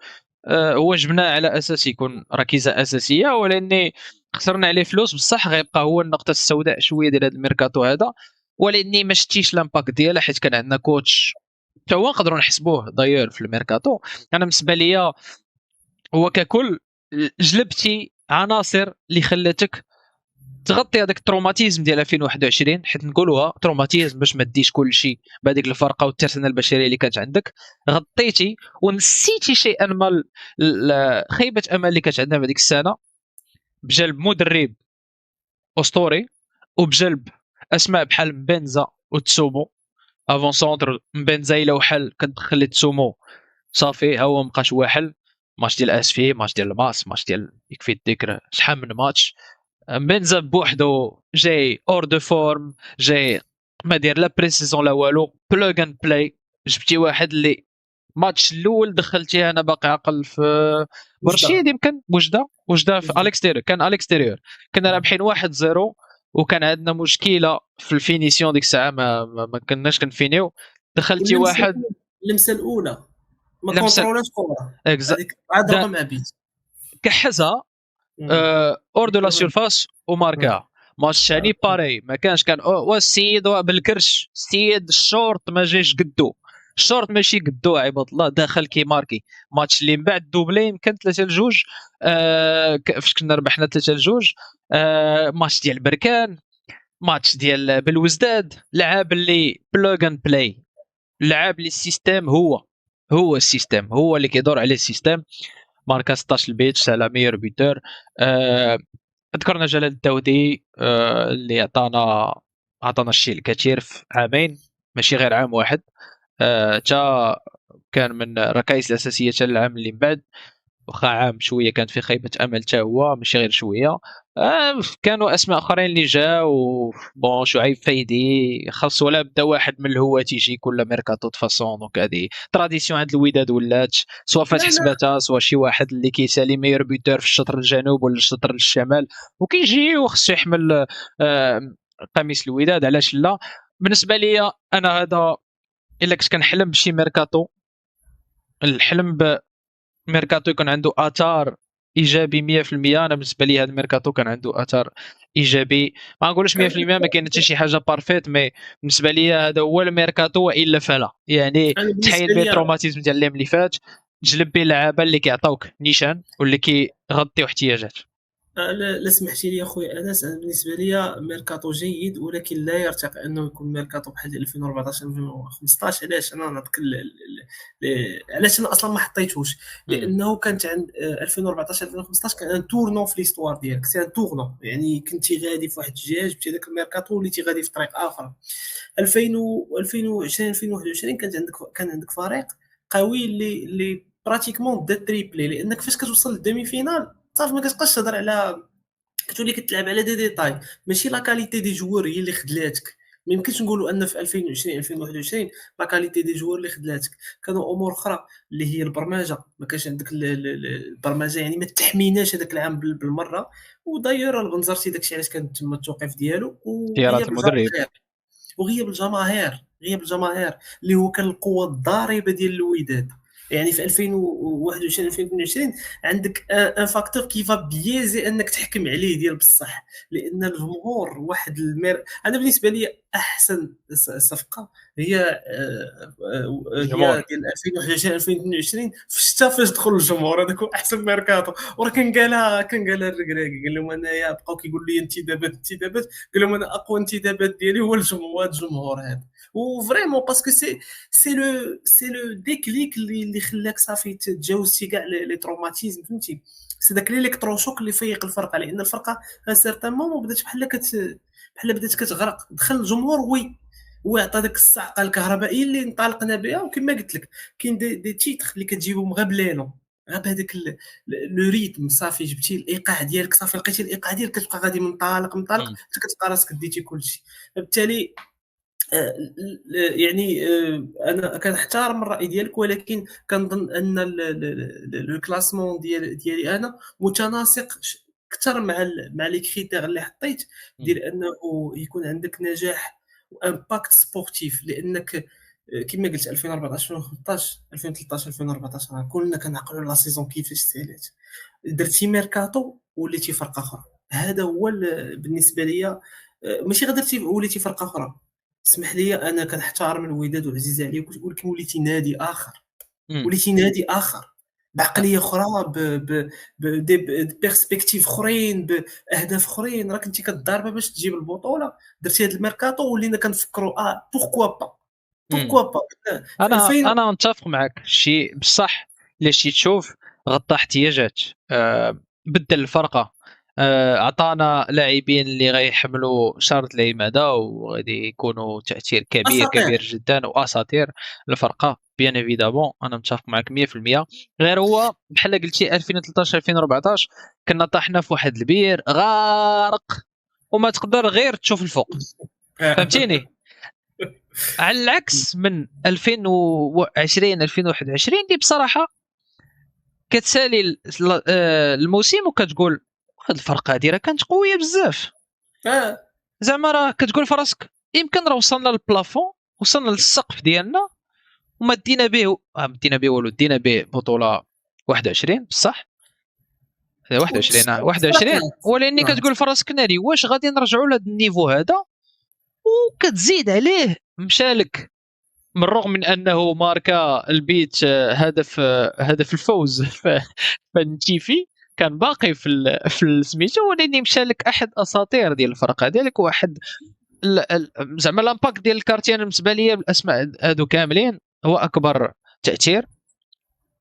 هو جبناه على اساس يكون ركيزه اساسيه، ولاني خسرنا عليه فلوس بصح غيبقى هو النقطه السوداء شويه ديال هذا الميركاتو هذا. ولاني ما شتيش لامباكت ديالها حيت كان عندنا كوتش حتى هو نقدروا نحسبوه داير في الميركاتو. انا بالنسبه ليا هو ككل جلبتي عناصر اللي خلاتك تغطي هذاك التروماتيزم ديال 2021، حيت نقولوها تروماتيزم باش ما ديش كل شيء بهذيك الفرقه والترسانه البشريه اللي كانت عندك، غطيتي ونسيتي شيئا ما خيبه امل اللي كانت عندنا في هذيك السنه، بجلب مدرب اسطوري وبجلب اسماء بحال مبنزا وتسومو افون سونتر. مبنزا الا وحل كتدخل لي تسومو صافي هو مابقاش واحد. ماتش ديال اسفي، ماتش ديال الماس، ماتش ديال يكفي الذكر شحال من ماتش. بنزا بوحدو جاي اور دو فورم، جاي ما دير لا بريسيزون لا والو، بلوغ اند بلاي. جبتي واحد اللي ماتش الاول دخلتيه انا باقي عقل في برشيد، يمكن وجده في اليكستيريور، كان اليكستيريور كنا رابحين 1-0 وكان عندنا مشكله في الفينيسيون ديك الساعه، ما كناش كنفينيو. دخلتي واحد اللمسه الاولى ما كونترولش كره هذيك عاد مع بيت كحزها اور دو لا سيرفاس وماركا. ماتش ثاني باري ما كانش، كان والسيد بالكرش، السيد الشورت ما جاش قدو، الشورت ماشي قدو عباد الله، داخل كي ماركي. ماتش اللي من بعد دوبلي يمكن 3-2 فاش كنا ربحنا 3-2. ماتش ديال بركان، ماتش ديال بالوزداد، لعاب اللي بلوغ اند بلاي، لعاب اللي السيستم هو السيستم هو اللي كيدور عليه السيستم. ماركا 16 البيت على ميور بيتور. ذكرنا جلال الداودي اللي عطانا الشيء الكثير في عامين، ماشي غير عام واحد. تا كان من الركائز الاساسيه تاع العام اللي من بعد، واخا عام شويه كانت في خيبه امل حتى هو، ماشي غير شويه. كانوا اسماء اخرين اللي جاو بون، شعيب فايدي خاص، ولا بدا واحد من الهوات يجي كل ميركاتو فاسون. دونك هذه تراديسيون عند الوداد ولات، سواء لا فاتح لا سباتا سواء شي واحد اللي كيسالي ميور بيتور في الشطر الجنوب ولا الشطر الشمال وكيجي وخصو يحمل قميص الوداد، علاش لا؟ بالنسبه لي انا هذا الا كنت كنحلم بشي ميركاتو، الحلم ميركاتو يكون عنده اثار ايجابي 100%. انا بالنسبه لي هذا الميركاتو كان عنده اثار ايجابي، ما نقولش 100%، ما كاين حتى شي حاجه بارفيت، مي بالنسبه لي هذا هو الميركاتو والا فلا. يعني انا تحيد بالنسبه به لي التروماتيزم ديال العام اللي فات، جلب به لعابه اللي كيعطوك نيشان واللي كيغطيو احتياجات. لا سمحتي لي اخويا انس، انا بالنسبه لي ميركاتو جيد، ولكن لا يرتقي انه يكون ميركاتو بحال 2014 2015. علاش انا نعطيك علاش انا اصلا ما حطيتهوش؟ مم. لانه كانت عند 2014 2015 كان ان تورنون في ليستوار ديالك، سي ان تورنون، يعني كنتي غادي في واحد الجهه، جبتي داك الميركاتو وليتي غادي في طريق اخر. 2020 2021 كان عندك فريق قوي اللي براتيكمون دا تريبلي، لانك فاش كتوصل للدومي فينال صافي ما كتبقاش تهضر على، كتولي كتلعب على دي ديتاي، ماشي لا كاليتي دي جوور هي اللي خدلاتك. ما يمكنش نقولوا ان في 2020 2021 لا كاليتي دي جوور اللي خدلاتك، كانوا امور اخرى اللي هي البرمجه. ما كانش عندك البرمجه، يعني ما تحميناش هذاك العام بالمره. وداير البنزرتي داكشي علاش كان تما التوقيف ديالو، اختيارات وغياب المدرب. الجماهير. غياب الجماهير اللي هو كان القوه الضاربه ديال الوداد. يعني في 2021 2022 عندك ان فاكتور كي فا بيزي انك تحكم عليه ديال بصح، لان الجمهور واحد انا بالنسبه لي احسن صفقه هي الجمهور. هي ديال 2021 2022 في الشتاء فاش دخل الجمهور، هذاك هو احسن ميركاتو. وراه كان قالها الركراكي، قال لهم انايا بقاو كيقول لي انتدابات، قال لهم انا اقوى انتدابات ديالي هو الجمهور هذا. وفريمون باسكو سي لو ديكليك اللي خلاك صافي تجاوزتي كاع لي تروماتيزم، فهمتي؟ سي داك الالكتروشوك اللي فيق الفرقه، لان الفرقه ان سيرتان مومون بدات بحال بدات كتغرق. دخل الجمهور وعطى داك الصعقه الكهربائيه اللي انطلقنا بها. وكما قلت لك كاين دي تيتر اللي كتجيبهم غير بلينو، غير بهذاك لو ريتم، صافي جبتي الايقاع ديالك، صافي لقيتي الايقاع ديالك، كتبقى غادي منطلق مم. حتى كتلقى راسك ديتي كلشي. بالتالي يعني انا كنحترم الراي ديالك، ولكن كنظن ان لو كلاسمون ديالي انا متناسق اكثر مع لي كريتير اللي حطيت، مم. ديال انه يكون عندك نجاح وامباكت سبورتيف. لانك كما قلت 2014 2015 2013 2014 كلنا كنعقلوا لا سيزون كيفاش سالات. درتي ميركاتو وليتي فرقه اخرى. هذا هو بالنسبه لي ماشي غير درتي وليتي فرقه اخرى، اسمح لي انا كنحترم الوداد وعزيز عليك، ولكن وليتي نادي اخر. مم. وليتي نادي اخر بعقليه اخرى، بدي بيرسبكتيف اخرين، باهداف اخرين. راك انت كتضارب باش تجيب البطوله. درتي هذا الميركاتو ولينا كنفكروا بوركوا با، مم. بوركوا با في انا 2000. انا متفق معك شي بصح. اللي شي تشوف غطى احتياجات، بدل الفرقه، عطانا لاعبين اللي غيحملوا شارة العماده وغادي يكونوا تاثير كبير اساطير. كبير جدا واساطير الفرقه. بيان ايفيدامون انا متفق معك 100%. غير هو بحال قلتي 2013 2014 كنا طاحنا في واحد البير غارق وما تقدر غير تشوف الفوق، فهمتيني؟ على العكس من 2020 2021 اللي بصراحه كتسالي الموسم وكتقول هاد الفرقه هادي راه كانت قويه بزاف. زعما راه كتقول في راسك يمكن راه وصلنا للبلافون، وصلنا للسقف ديالنا وما دينا به والو. دينا به بطوله 21 بصح 21 21 ولاني كتقول في راسك ناري واش غادي نرجعوا لهذا النيفو هذا، وكتزيد عليه مشالك من الرغم من انه ماركا البيت هدف الفوز فنتيفي كان باقي في السميتو، ولاني مشى لك احد اساطير ديال الفرقه ديالك، واحد زعما لامباكت ديال الكارتيان بالنسبه لي بالاسماء هادو كاملين هو اكبر تاثير.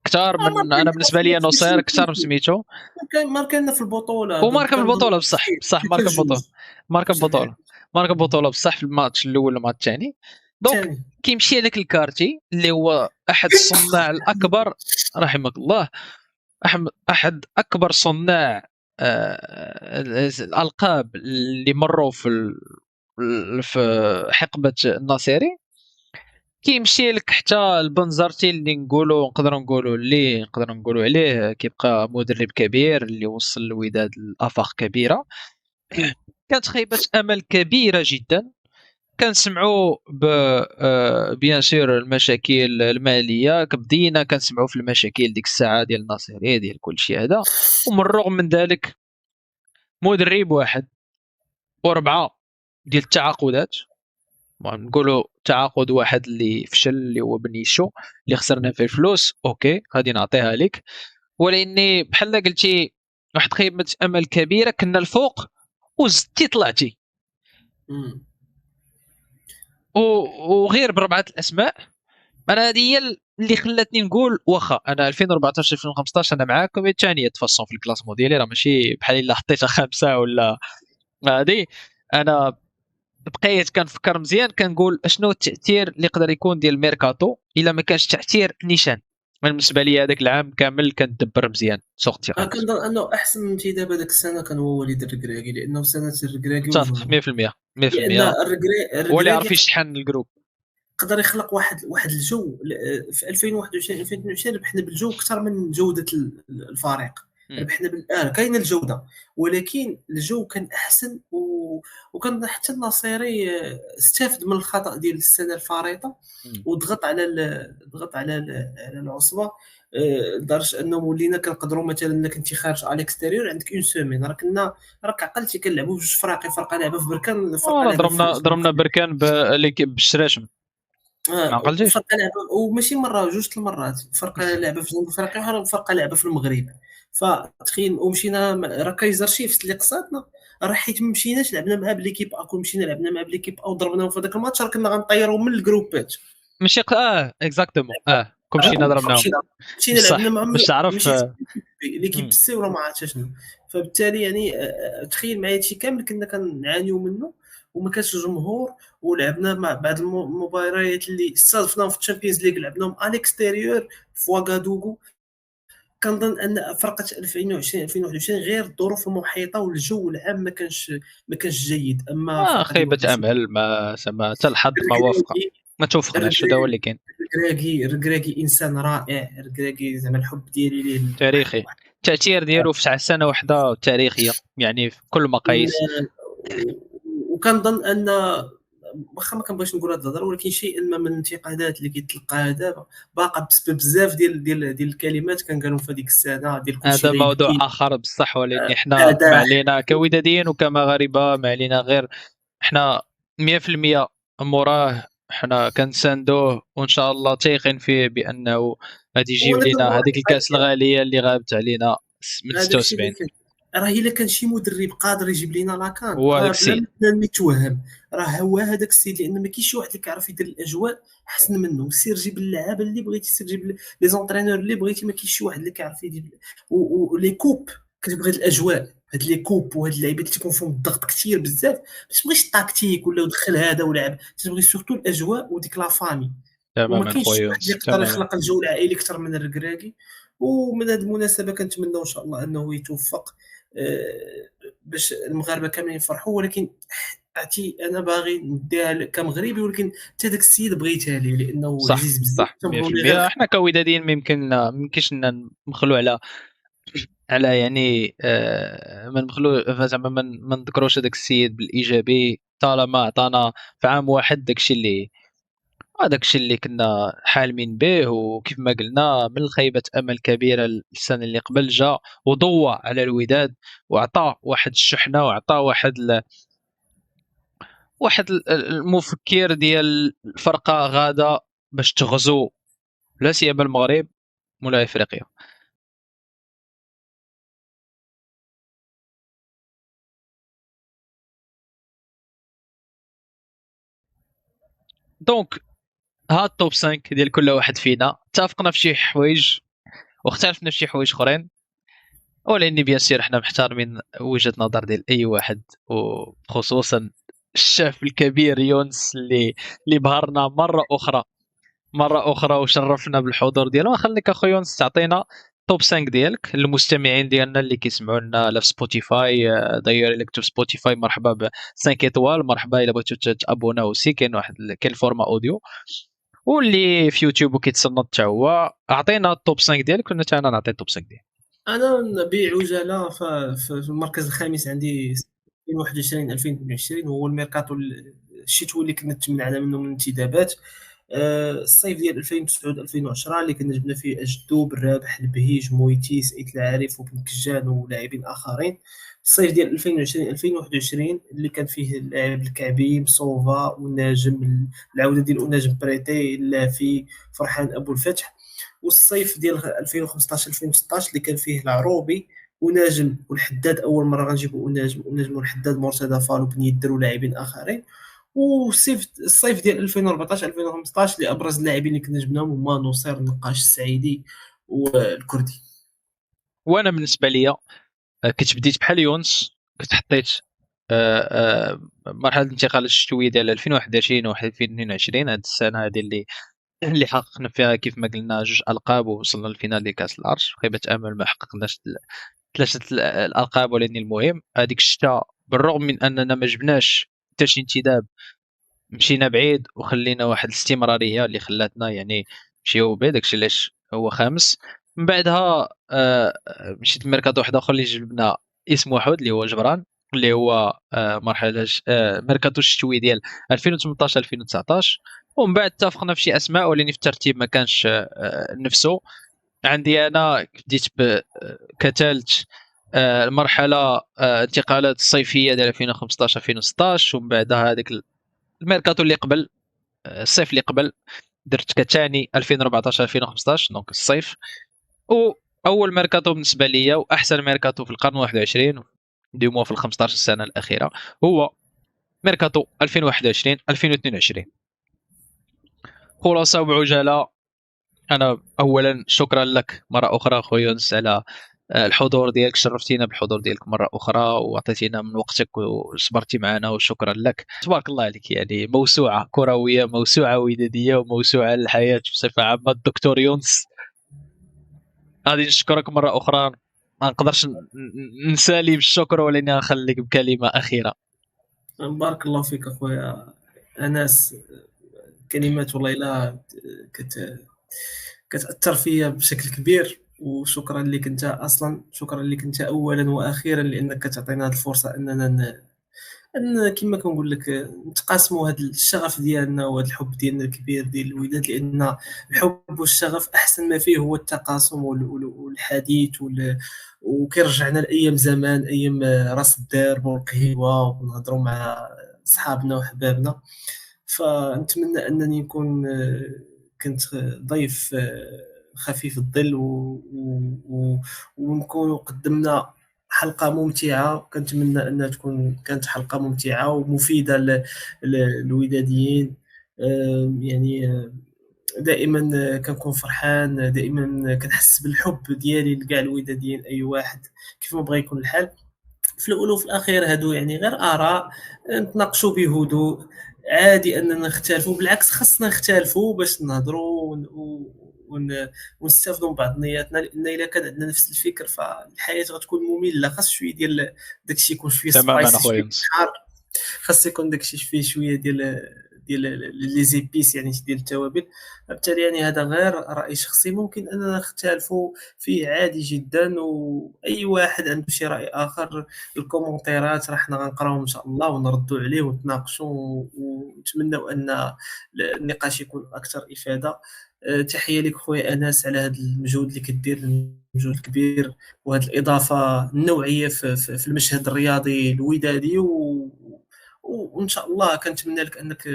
كثار من انا بالنسبه لي نصير كثار من سميتو ماركانا في البطوله وماركا في كنظن البطوله بصح حتى ماركا في البطوله الجوج ماركا في ماشي البطوله العكس. ماركا في البطوله بصح في الماتش الاول والماتش الثاني. دونك الثاني كيمشي هذاك الكارتي اللي هو احد الصناع الاكبر رحمك الله، احد اكبر صناع الالقاب اللي مروا في حقبه الناصري. كيمشي لك حتى البنزرتي اللي نقدروا نقولوا عليه كيبقى مدرب كبير اللي وصل الوداد لافاق كبيره. كانت خيبه امل كبيره جدا. كنسمعوا بيان سور المشاكل الماليه، بدينا كنسمعوا في المشاكل ديك الساعه ديال الناصريه ديال كل شيء هذا. ومن الرغم من ذلك مدرب واحد واربعه ديال التعاقدات، نقولوا تعاقد واحد اللي فشل اللي هو بنيشو اللي خسرنا فيه الفلوس، اوكي غادي نعطيها لك، ولاني بحال قلتي واحد خيبه امل كبيره كنا الفوق وزدتي طلعتي وغير باربعه الاسماء. انا هذه هي اللي خلاتني نقول واخا انا 2014 2015 انا معاكم الثانيه تفصل في الكلاسمون ديالي، راه ماشي بحال الا حطيتها خامسه ولا هذه. انا بقيت كنفكر مزيان كنقول اشنو التاثير اللي يقدر يكون ديال الميركاتو الا ما كانش تاثير نيشان. من بالنسبه لي هذاك العام كامل كندبر مزيان سوق التقالات. كنظن انه احسن انتداب هذيك السنه كان هو وليد الركراكي، لانه سنه الركراكي متفق والجمهور. 100% لان 100%. هو اللي الركراكي عرف يشحن الجروب. قدر يخلق واحد الجو في 2021 2022 ربحنا بالجو اكثر من جوده الفريق. ربحنا كاين الجوده، ولكن الجو كان احسن وكان حتى الناصري استفد من الخطا ديال السنه الفارطه وضغط على ضغط على العصبه لدرجه انه ولينا كنقدروا مثلا انك انت خارج على الاكستيريور عندك اون سيمين راك عقلتي كنلعبوا بجوج فراقي، فرقه لعبه في بركان فرقه لعبه في ضربنا بركان بالشراشم ما عقلتيش. فرقه لعبه وماشي مره جوج المرات، فرقه لعبه في جنوب افريقيا وفرقه لعبه في المغرب. فتخيل ومشينا راه كايزر شيفز اللي قصاتنا راه حيت ما مشيناش لعبنا مع بليكيب اكون مشينا لعبنا مع بليكيب او ضربناهم في هذاك الماتش راه كنا غنطيروا من الجروبات. ماشي اكزاكتومون كون مشينا ضربناهم مشينا لعبنا بصح مع باش تعرف. ماشي ليكيب سي ولا ما عرفتش شنو. فبالتالي يعني تخيل معايا هادشي كامل كنا كنعانيو منه وما كانش الجمهور. ولعبنا مع بعض المباريات اللي استضفناهم في الشامبيونز ليغ لعبناهم على الاكستيريور في واغادوغو. كنظن ان فرقه 2020 2021 غير الظروف المحيطه والجو العام ما كانش جيد. اما فرقه خيبه الوداد امل ما سما حتى الحظ ما وافق ما توفقناش هذا هو اللي كاين. الركراكي انسان رائع. الركراكي زعما الحب ديالي ليه تاريخي التاثير ديالو في سنه واحده تاريخيه يعني في كل مقاييس. وكنظن ان واخا ما كنبغيش نقول هذه الهضره ولكن شيء ما من الانتقادات اللي كيتلقاها دابا باقا بسبب بزاف ديال الكلمات كنقالوا في هذيك السنه ديال كلشي هذا موضوع غيبكي. اخر بصح، ولكن احنا ما هذا علينا كوداديين وكمغاربه ما علينا غير احنا 100% موراه. احنا كنساندوه وان شاء الله تايقين فيه بانه غادي يجيب وانا لنا كنظن هذيك الكاس الغاليه اللي غابت علينا من هذاك الشيء اللي 76. كان. راه الا كان شي مدرب قادر يجيب لنا لاكان هو هذاك راه بلا السيد ما نتوهم راه هو هذاك السيد، لان ما كاينش شي واحد اللي كيعرف يدير الاجواء احسن منه. سير جيب اللعابه اللي بغيتي، سير جيب لي زونترينور اللي بغيتي، ما كاينش شي واحد اللي كيعرف يدير. ولي كوب كتبغي الاجواء. هاد لي كوب وهاد اللعيبات اللي تيكون فيهم الضغط كثير بزاف ما تبغيش التكتيك ولا دخل هذا ولعب، تبغي سورتو الاجواء وديك لا فامي. وما تماما كاينش شي خويا واحد اللي يونس يقدر تماما. يخلق الجو العائلي اكثر من الركراكي. ومن هذه المناسبه كنتمنى ان شاء الله انه يتوفق باش المغاربه كاملين يفرحوا. ولكن عرفتي انا باغي نديها كمغربي، ولكن حتى داك السيد بغيتها ليه لانه صح عزيز بزاف صح تنبغوني غير 100%. احنا كوداديين ما يمكنش نبخلوا على يعني ما نبخلوا زعما ما نذكروش هذاك السيد بالايجابي طالما عطانا في عام واحد داكشي اللي كنا حالمين به. وكيف ما قلنا من خيبة امل كبيره السنه اللي قبل جا وضوى على الوداد وعطى واحد الشحنه وعطى واحد المفكر ديال الفرقه غاده باش تغزو لا سيما المغرب ولا افريقيا. دونك ها التوب 5 ديال كل واحد فينا اتفقنا في شي حوايج واختلفنا في شي حوايج اخرين، ولاني بيان سير حنا محترمين وجهة نظر ديال اي واحد، وخصوصا الشاف الكبير يونس اللي بهرنا مره اخرى وشرفنا بالحضور ديالو. نخليك اخويا يونس تعطينا توب 5 ديالك للمستمعين ديالنا اللي كيسمعوا لنا لا في سبوتيفاي. داير اللي كتب سبوتيفاي مرحبا ب 5 ايطوال، مرحبا الا بغيتو تابونا اوسي، كاين الفورما اوديو. واللي في يوتيوب وكيتصنت حتى هو، اعطينا التوب 5 ديالك وانا حتى انا نعطي التوب 5 ديالي. انا بعجاله في المركز الخامس عندي 2021 2022 هو الميركاتو الشتوي اللي كنا تمنعنا منه من الانتدابات. الصيف ديال 2009 2010 اللي كنا جبنا فيه اجدو بالرابح البهيج مويتيس ايت العارف وبن كجان ولاعبين اخرين. الصيف ديال 2020 2021 اللي كان فيه اللاعب الكعبي مصوفا وناجم، العوده ديال وناجم بريتي اللافي فرحان ابو الفتح. والصيف ديال 2015 2016 اللي كان فيه العروبي وناجم والحداد، اول مره غنجيبوا وناجم والحداد مرتضى فالو بن يدر ولاعبين اخرين. الصيف ديال 2014 2015 اللي ابرز اللاعبين اللي كنا جبناهم هما نصير النقاش السعيدي والكردي. وانا بالنسبه ليا كنت بديت بحال يونس، كنت حطيت مرحله الانتقال الشتويه ديال 2021 و 2022، هذه السنه هذه اللي حققنا فيها كيف ما قلنا 2 القاب ووصلنا للفينال ديال كاس العرش. خيبه امل ما حققناش 3 الالقاب، ولكن المهم هذيك الشتاء بالرغم من اننا ما جبناش حتى شي انتداب مشينا بعيد وخلينا واحد الاستمراريه اللي خلاتنا يعني نمشيو بعيد. داكشي علاش هو خامس. من بعدها مشيت ميركاتو واحد اخر اللي جبنا اسم واحد اللي هو جبران، اللي هو مرحله ميركاتو الشتوي ديال 2018 2019. ومن بعد اتفقنا في شي اسماء ولكن في الترتيب ما كانش نفسه. عندي انا بديت كتالت المرحله انتقالات الصيفيه ديال 2015 2016، ومن بعدها هذيك الميركاتو اللي قبل الصيف اللي قبل درت كثاني 2014 2015 دونك الصيف. واول ميركاتو بالنسبه ليا واحسن ميركاتو في القرن 21 ديما في ال 15 سنه الاخيره هو ميركاتو 2021 2022. خلاصه بعجاله، انا اولا شكرا لك مره اخرى خويا يونس على الحضور ديالك، شرفتينا بالحضور ديالك مره اخرى وعطيتينا من وقتك وصبرتي معنا، وشكرا لك. تبارك الله عليك، يعني موسوعه كرويه، موسوعه وداديه، وموسوعه للحياه بصفه عامه. الدكتور يونس غادي نشكرك مره اخرى، ما نقدرش نسالي بالشكر ولكن نخليك بكلمه اخيره. بارك الله فيك اخويا انس، كلمات والله لا كتاثر فيا بشكل كبير. وشكرا لك انت اصلا، شكرا لك انت اولا واخيرا لانك تعطينا هذه الفرصه اننا ان كما كنقول لك نتقاسموا هذا الشغف ديالنا وهذا الحب ديالنا الكبير ديال الوداد، لان الحب والشغف احسن ما فيه هو التقاسم والحديث وكيرجعنا لايام زمان، ايام راس الدرب والقهيوه ونهضروا مع صحابنا وحبابنا. فنتمنى انني نكون كنت ضيف خفيف الظل ونكون قدمنا حلقة ممتعة. كنتمنى أنها تكون كانت حلقة ممتعة ومفيدة للوداديين. يعني دائما كنكون فرحان، دائما كنحس بالحب ديالي لكاع الوداديين، أي واحد كيف ما بغى يكون الحال. في الاول وفي الاخير هادو يعني غير اراء نتناقشوا بهدوء. عادي اننا نختلفوا، بالعكس خاصنا نختلفوا باش نهضروا ونستافدوا من بعض نياتنا، لان الا كان عندنا نفس الفكر فالحياه غتكون ممله. خاص شويه ديال داكشي يكون شويه تماما سبايسي اخويا شويه يونس. حار، خاص يكون داكشي فيه شويه ديال لي زيبيس يعني ديال التوابل. بالتالي يعني هذا غير راي شخصي، ممكن اننا نختلفوا فيه عادي جدا، واي واحد عنده شي راي اخر الكومونتيرات راح غنقراوهم ان شاء الله ونردوا عليه ونتناقشوا، ونتمنوا ان النقاش يكون اكثر افاده. تحيه لك خويا انس على هذا المجهود اللي كدير، المجهود الكبير وهذه الاضافه النوعيه في المشهد الرياضي الودادي وان شاء الله كنتمنى لك انك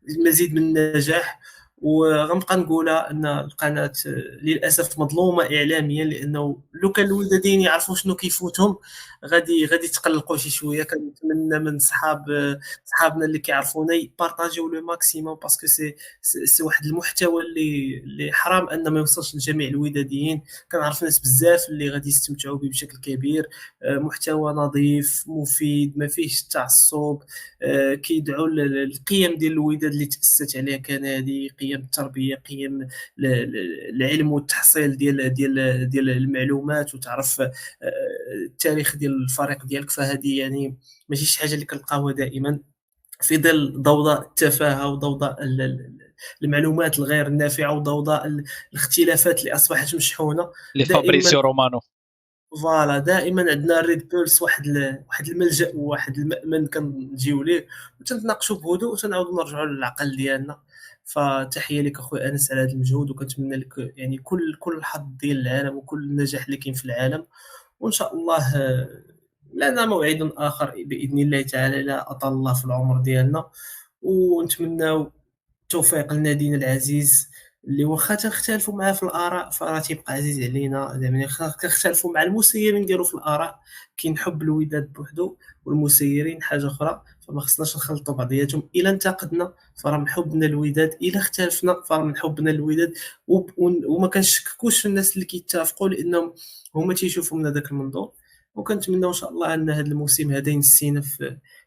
المزيد من النجاح وغنبقى نقولها ان القناه للاسف مظلومه اعلاميا، لانه لو كان الوداديين يعرفوا شنو كيفوتهم غادي يتقلقوا شي شويه. كنتمنى من صحابنا اللي كيعرفونا يبارطاجيو لو ماكسيموم، باسكو سي واحد المحتوى اللي حرام ان ما يوصلش لجميع الوداديين. كنعرف ناس بزاف اللي غادي يستمتعوا به بشكل كبير. محتوى نظيف مفيد ما فيهش تعصب، كيدعوا للقيم ديال الوداد اللي تأسست عليها كنادي، قيم التربيه، قيم العلم والتحصيل ديال المعلومات، وتعرف التاريخ ديال الفريق ديالك. فهذه يعني ماشي شي حاجه اللي كنلقاوها دائما في ظل ضوضاء التفاهه وضوضاء المعلومات الغير نافعه وضوضاء الاختلافات اللي اصبحت مشحونه. دائما لفابريسيو رومانو. فوالا دائما عندنا ريد بيرس، واحد الملجا وواحد المأمن كنجيو ليه وتنتناقشوا بهدوء وتنعاودوا نرجعوا للعقل ديالنا. فتحيه لك اخويا انس على هذا المجهود، وكنتمنى لك يعني كل الحظ ديال العالم وكل النجاح اللي كاين في العالم. وان شاء الله لنا موعد اخر باذن الله تعالى، لا اطال الله في العمر ديالنا. ونتمنى التوفيق لنادينا العزيز، اللي واخا تختلفوا معاه في الاراء فراه تيبقى عزيز علينا. يعني كنختلفوا مع المسيرين ديالو في الاراء، كاين حب الوداد بوحدو والمسيرين حاجه اخرى، فما خصناش نخلطوا بعضياتهم. الا انتقدنا فراه من حبنا الوداد، الا اختلفنا فراه من حبنا الوداد. وما كنشككوش في الناس اللي كيتفقوا، لانهم هما تيشوفوا من هذاك المنظور. وكنتمنى ان شاء الله ان هذا الموسم هذا ينسينا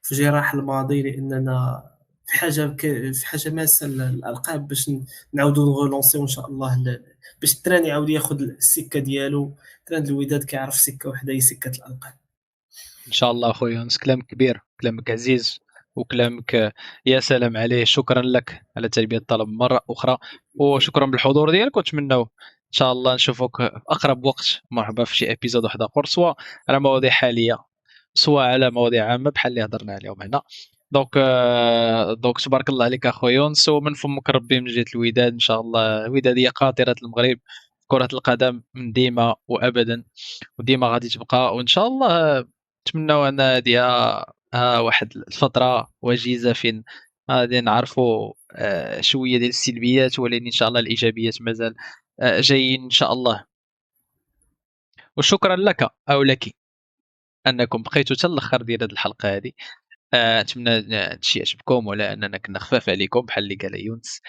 في جراح الماضي، لاننا في حاجه ماسه الالقاب باش نعاودوا نغولونسيو ان شاء الله باش التران يعاود ياخذ السكه ديالو. تران الوداد كيعرف سكه وحده هي سكه الالقاب. ان شاء الله اخويا يونس، كلام كبير، كلامك عزيز، وكلامك يا سلام عليه. شكرا لك على تلبية الطلب مرة أخرى، وشكرا بالحضور ديالك، ونتمنى إن شاء الله نشوفك في أقرب وقت. مرحبا في شي ابيزود واحد آخر، سواء على مواضيع حالية سواء على مواضيع عامة بحال اللي هضرنا عليهم هنا. دونك تبارك الله عليك اخويا يونس، ومن فمك ربي من جهة الوداد. ان شاء الله الوداد هي قاطرة المغرب في كرة القدم من ديما وابدا، وديما غادي تبقى. وان شاء الله نتمنوا ان هذه واحد الفترة وجيزة فين غادي نعرفوا شوية ديال السلبيات، ولكن ان شاء الله الايجابيات مازال جايين ان شاء الله. وشكرا لك او لك انكم بقيتوا حتى الاخر ديال هذه الحلقة هذه. نتمنى هادشي يعجبكم، ولا اننا كنا خفاف عليكم بحال اللي قال يونس.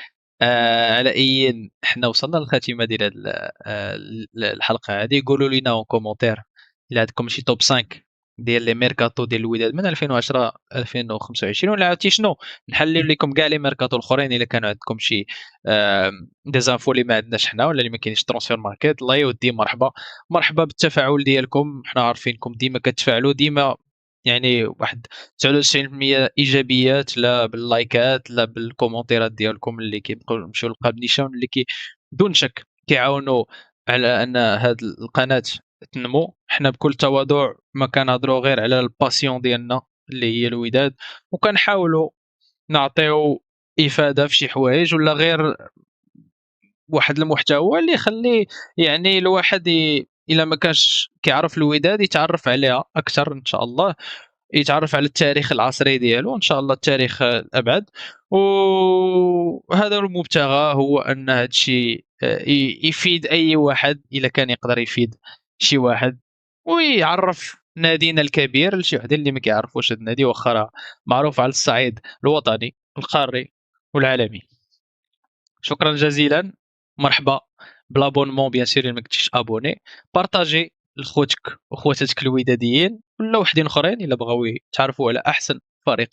على اي حنا وصلنا للخاتمه ديال هاد الحلقه هذه. قولوا لنا اون كومونتير الا عندكم شي توب 5 ديال لي ميركاتو ديال الوداد من 2010 2025، ولا عرفتي شنو نحلل لكم كاع لي ميركاتو الاخرين الا كانوا عندكم شي دي زانفو اللي ما عندناش حنا، ولا اللي ما كاينش ترونسفير ماركت. الله يودي، مرحبا مرحبا بالتفاعل ديالكم. حنا عارفينكم ديما كتفاعلوا، ديما يعني واحد 99% ايجابيات، لا باللايكات لا بالكومونتيرات ديالكم اللي كيبقاو يمشيو للقلب نيشان، اللي بدون شك كيعاونوا على ان هذه القناه تنمو. حنا بكل تواضع ما كنهضروا غير على الباسيون ديالنا اللي هي الوداد، وكنحاولوا نعطيو افاده في شي حوايج، ولا غير واحد المحتوى اللي يخلي يعني الواحد الا ما كانش كيعرف الوداد يتعرف عليها اكثر ان شاء الله، يتعرف على التاريخ العصري ديالو ان شاء الله، التاريخ الابعد. وهذا المبتغى هو ان هذا الشيء يفيد اي واحد اذا كان يقدر يفيد شي واحد، ويعرف نادينا الكبير لشي واحد اللي ما كيعرفوش هذا النادي، واخا راه معروف على الصعيد الوطني القاري والعالمي. شكرا جزيلا، مرحبا بالابونمون بيان سير ما كنتيش ابوني، بارطاجي لخوتك وخواتاتك الوداديين ولا وحدين اخرين الا بغاو يتعرفوا على احسن فريق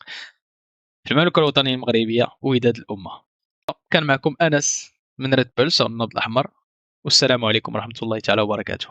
في المملكه الوطنيه المغربيه، وداد الامه. كان معكم انس من ريد بلس او النبض الاحمر، والسلام عليكم ورحمه الله تعالى وبركاته.